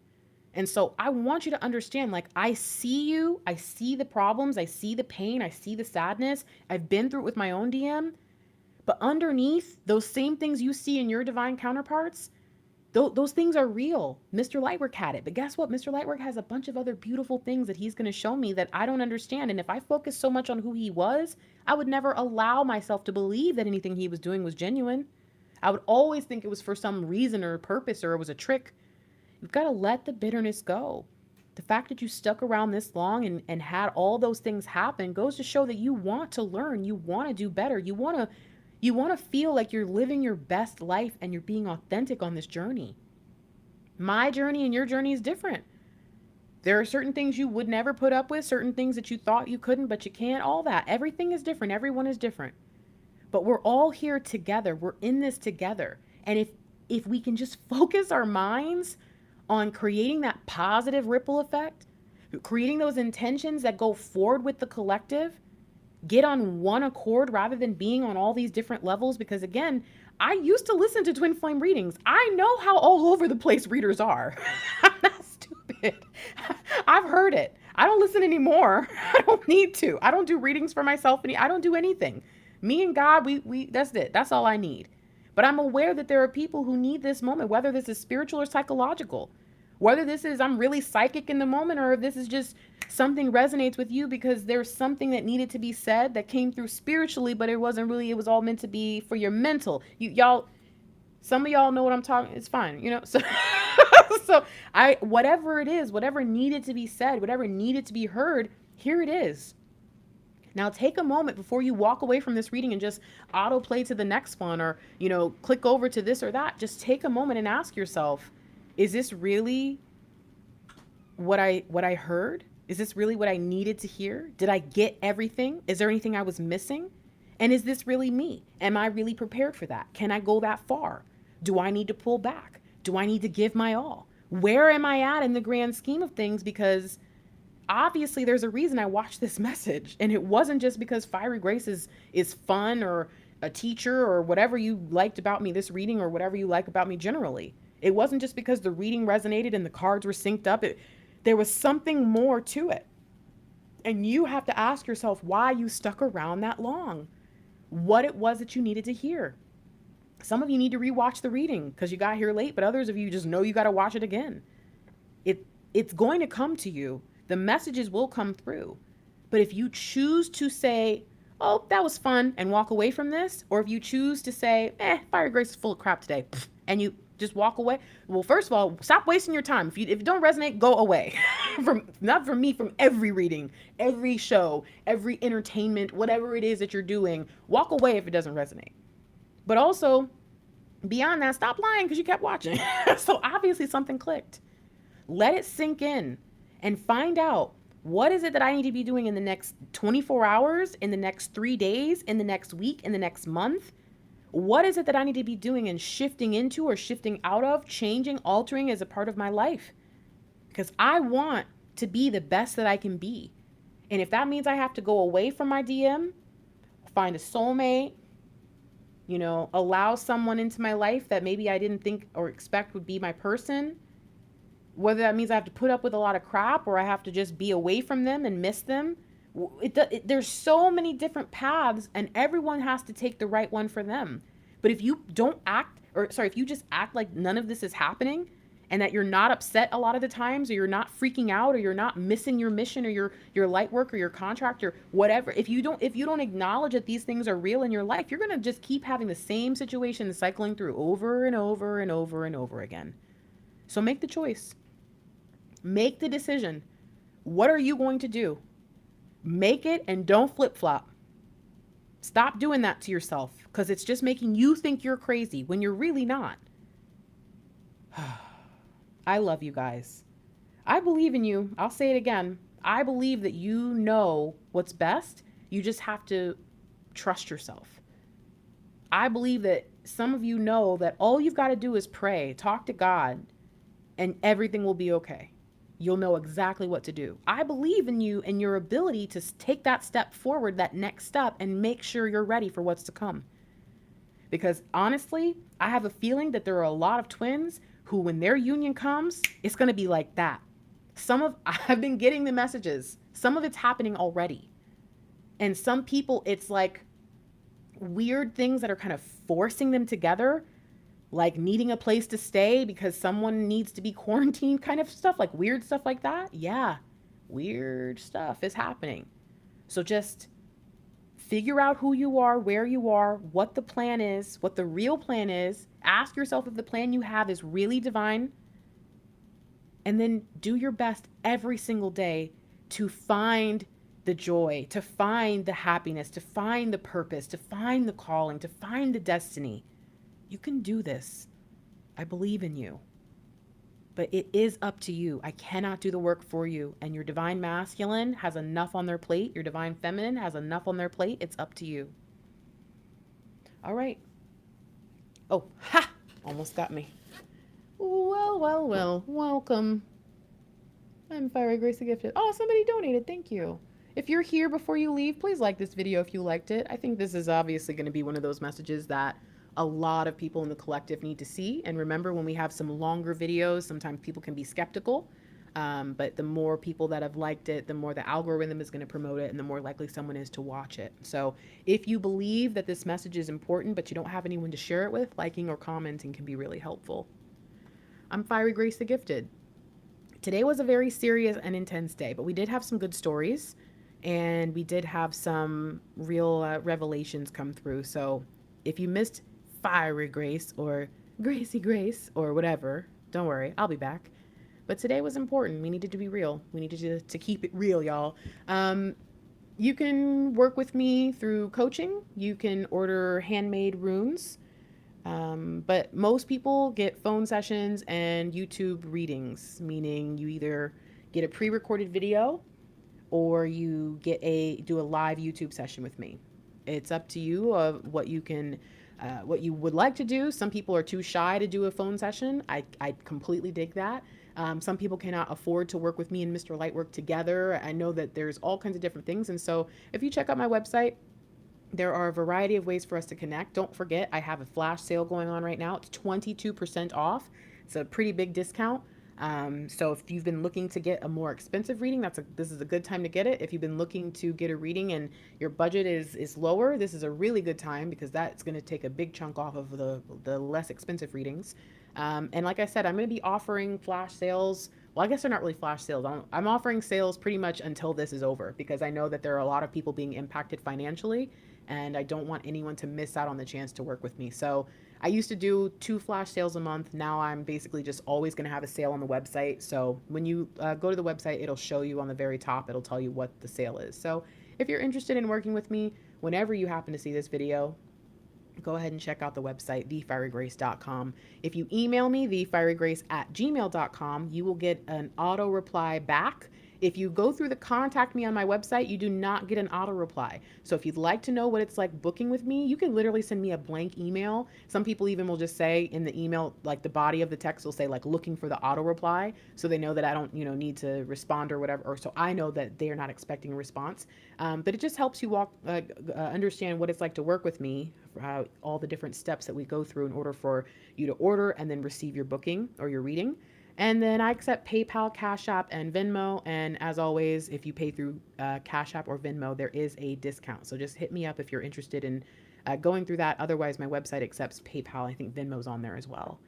And so I want you to understand, I see you, I see the problems, I see the pain, I see the sadness. I've been through it with my own DM, but underneath those same things you see in your divine counterparts, those things are real. Mr. Lightwork had it, but guess what? Mr. Lightwork has a bunch of other beautiful things that he's going to show me that I don't understand. And if I focus so much on who he was, I would never allow myself to believe that anything he was doing was genuine. I would always think it was for some reason or purpose, or it was a trick. You've got to let the bitterness go. The fact that you stuck around this long and had all those things happen goes to show that you want to learn, you want to do better, you want to feel like you're living your best life and you're being authentic on this journey. My journey and your journey is different. There are certain things you would never put up with, certain things that you thought you couldn't, but you can't, all that. Everything is different. Everyone is different. But we're all here together. We're in this together. And if we can just focus our minds on creating that positive ripple effect, creating those intentions that go forward with the collective, get on one accord rather than being on all these different levels. Because again, I used to listen to twin flame readings. I know how all over the place readers are. I'm not stupid. I've heard it. I don't listen anymore. I don't need to. I don't do readings for myself. I don't do anything. Me and God, we that's it. That's all I need. But I'm aware that there are people who need this moment, whether this is spiritual or psychological, whether this is I'm really psychic in the moment, or if this is just something resonates with you because there's something that needed to be said that came through spiritually, but it wasn't really, it was all meant to be for your mental. Y'all, some of y'all know what I'm talking, it's fine, so, so whatever it is, whatever needed to be said, whatever needed to be heard, Here it is. Now take a moment before you walk away from this reading and just autoplay to the next one, or, click over to this or that. Just take a moment and ask yourself, is this really what I heard? Is this really what I needed to hear? Did I get everything? Is there anything I was missing? And is this really me? Am I really prepared for that? Can I go that far? Do I need to pull back? Do I need to give my all? Where am I at in the grand scheme of things? Because obviously there's a reason I watched this message, and it wasn't just because Fiery Grace is fun, or a teacher, or whatever you liked about me this reading, or whatever you like about me generally. It wasn't just because the reading resonated and the cards were synced up. There was something more to it. And you have to ask yourself why you stuck around that long, what it was that you needed to hear. Some of you need to rewatch the reading because you got here late, but others of you just know you got to watch it again. It's going to come to you. The messages will come through. But if you choose to say, oh, that was fun, and walk away from this, or if you choose to say, Fiery Grace is full of crap today, and you just walk away, well, first of all, stop wasting your time. If it don't resonate, go away. Not from me, from every reading, every show, every entertainment, whatever it is that you're doing, walk away if it doesn't resonate. But also, beyond that, stop lying because you kept watching. So obviously something clicked. Let it sink in and find out, what is it that I need to be doing in the next 24 hours, in the next 3 days, in the next week, in the next month? What is it that I need to be doing and shifting into, or shifting out of, changing, altering as a part of my life? Because I want to be the best that I can be. And if that means I have to go away from my DM, find a soulmate, allow someone into my life that maybe I didn't think or expect would be my person, whether that means I have to put up with a lot of crap, or I have to just be away from them and miss them. There's so many different paths, and everyone has to take the right one for them. But if you if you just act like none of this is happening, and that you're not upset a lot of the times, or you're not freaking out, or you're not missing your mission, or your light work, or your contract, or whatever, if you don't acknowledge that these things are real in your life, you're going to just keep having the same situation cycling through over and over and over and over again. So make the choice. Make the decision. What are you going to do? Make it, and don't flip-flop. Stop doing that to yourself, because it's just making you think you're crazy when you're really not. I love you guys. I believe in you. I'll say it again. I believe that you know what's best. You just have to trust yourself. I believe that some of you know that all you've got to do is pray, talk to God, and everything will be okay. You'll know exactly what to do. I believe in you and your ability to take that step forward, that next step, and make sure you're ready for what's to come. Because honestly, I have a feeling that there are a lot of twins who, when their union comes, it's going to be like that. I've been getting the messages. Some of it's happening already. And some people, it's like weird things that are kind of forcing them together, like needing a place to stay because someone needs to be quarantined, kind of stuff, like weird stuff like that. Yeah, weird stuff is happening. So just figure out who you are, where you are, what the plan is, what the real plan is. Ask yourself if the plan you have is really divine. And then do your best every single day to find the joy, to find the happiness, to find the purpose, to find the calling, to find the destiny. You can do this. I believe in you. But it is up to you. I cannot do the work for you. And your divine masculine has enough on their plate. Your divine feminine has enough on their plate. It's up to you. All right. Oh, ha! Almost got me. Well, well, well. Welcome. I'm Fiery Grace the Gifted. Oh, somebody donated. Thank you. If you're here before you leave, please like this video if you liked it. I think this is obviously going to be one of those messages that a lot of people in the collective need to see. And remember, when we have some longer videos, sometimes people can be skeptical. But the more people that have liked it, the more the algorithm is going to promote it, and the more likely someone is to watch it. So if you believe that this message is important, but you don't have anyone to share it with, liking or commenting can be really helpful. I'm Fiery Grace the Gifted. Today was a very serious and intense day, but we did have some good stories, and we did have some real revelations come through. So if you missed Fiery Grace or Gracie Grace or whatever, don't worry, I'll be back. But today was important. We needed to be real. We needed to keep it real, y'all. You can work with me through coaching. You can order handmade runes. But most people get phone sessions and YouTube readings, meaning you either get a pre-recorded video or you do a live YouTube session with me. It's up to you of what what you would like to do. Some people are too shy to do a phone session. I completely dig that. Some people cannot afford to work with me and Mr. Lightwork together. I know that there's all kinds of different things. And so if you check out my website, there are a variety of ways for us to connect. Don't forget, I have a flash sale going on right now. It's 22% off. It's a pretty big discount. So if you've been looking to get a more expensive reading, this is a good time to get it. If you've been looking to get a reading and your budget is lower, this is a really good time because that's going to take a big chunk off of the less expensive readings. And like I said, I'm going to be offering flash sales. Well, I guess they're not really flash sales. I'm offering sales pretty much until this is over because I know that there are a lot of people being impacted financially and I don't want anyone to miss out on the chance to work with me. So I used to do 2 flash sales a month. Now I'm basically just always going to have a sale on the website. So when you go to the website, it'll show you on the very top, it'll tell you what the sale is. So if you're interested in working with me, whenever you happen to see this video, go ahead and check out the website, thefierygrace.com. If you email me, thefierygrace@gmail.com, you will get an auto reply back. If you go through the contact me on my website, you do not get an auto reply. So if you'd like to know what it's like booking with me, you can literally send me a blank email. Some people even will just say in the email, like the body of the text will say like looking for the auto reply. So they know that I don't, need to respond or whatever. Or so I know that they are not expecting a response. But it just helps you understand what it's like to work with me, all the different steps that we go through in order for you to order and then receive your booking or your reading. And then I accept PayPal, Cash App, and Venmo. And as always, if you pay through Cash App or Venmo, there is a discount. So just hit me up if you're interested in going through that. Otherwise, my website accepts PayPal. I think Venmo's on there as well.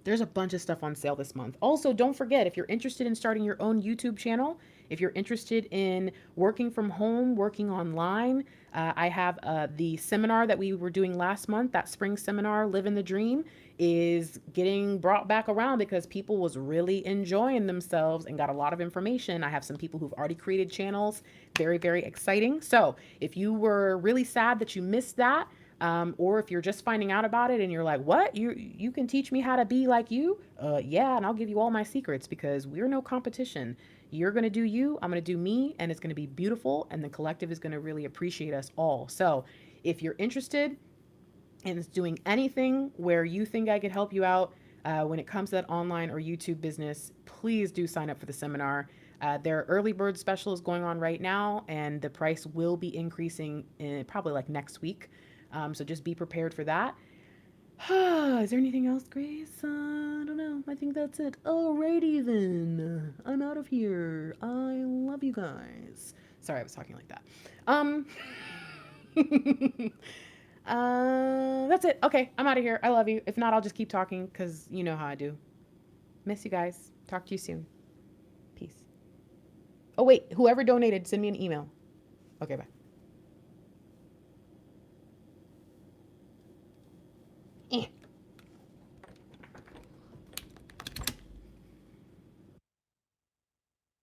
There's a bunch of stuff on sale this month. Also, don't forget, if you're interested in starting your own YouTube channel, if you're interested in working from home, working online, I have the seminar that we were doing last month, that spring seminar, Living the Dream, is getting brought back around because people was really enjoying themselves and got a lot of information. I have some people who've already created channels. Very, very exciting. So if you were really sad that you missed that, or if you're just finding out about it and you're like, what? You can teach me how to be like you? Yeah, and I'll give you all my secrets because we're no competition. You're going to do you, I'm going to do me, and it's going to be beautiful, and the collective is going to really appreciate us all. So if you're interested in doing anything where you think I could help you out when it comes to that online or YouTube business, please do sign up for the seminar. There are early bird specials going on right now, and the price will be increasing in probably like next week. So just be prepared for that. Is there anything else, Grace? I don't know. I think that's it. Alrighty then. I'm out of here. I love you guys. Sorry, I was talking like that. That's it. Okay, I'm out of here. I love you. If not, I'll just keep talking because you know how I do. Miss you guys. Talk to you soon. Peace. Oh, wait. Whoever donated, send me an email. Okay, bye.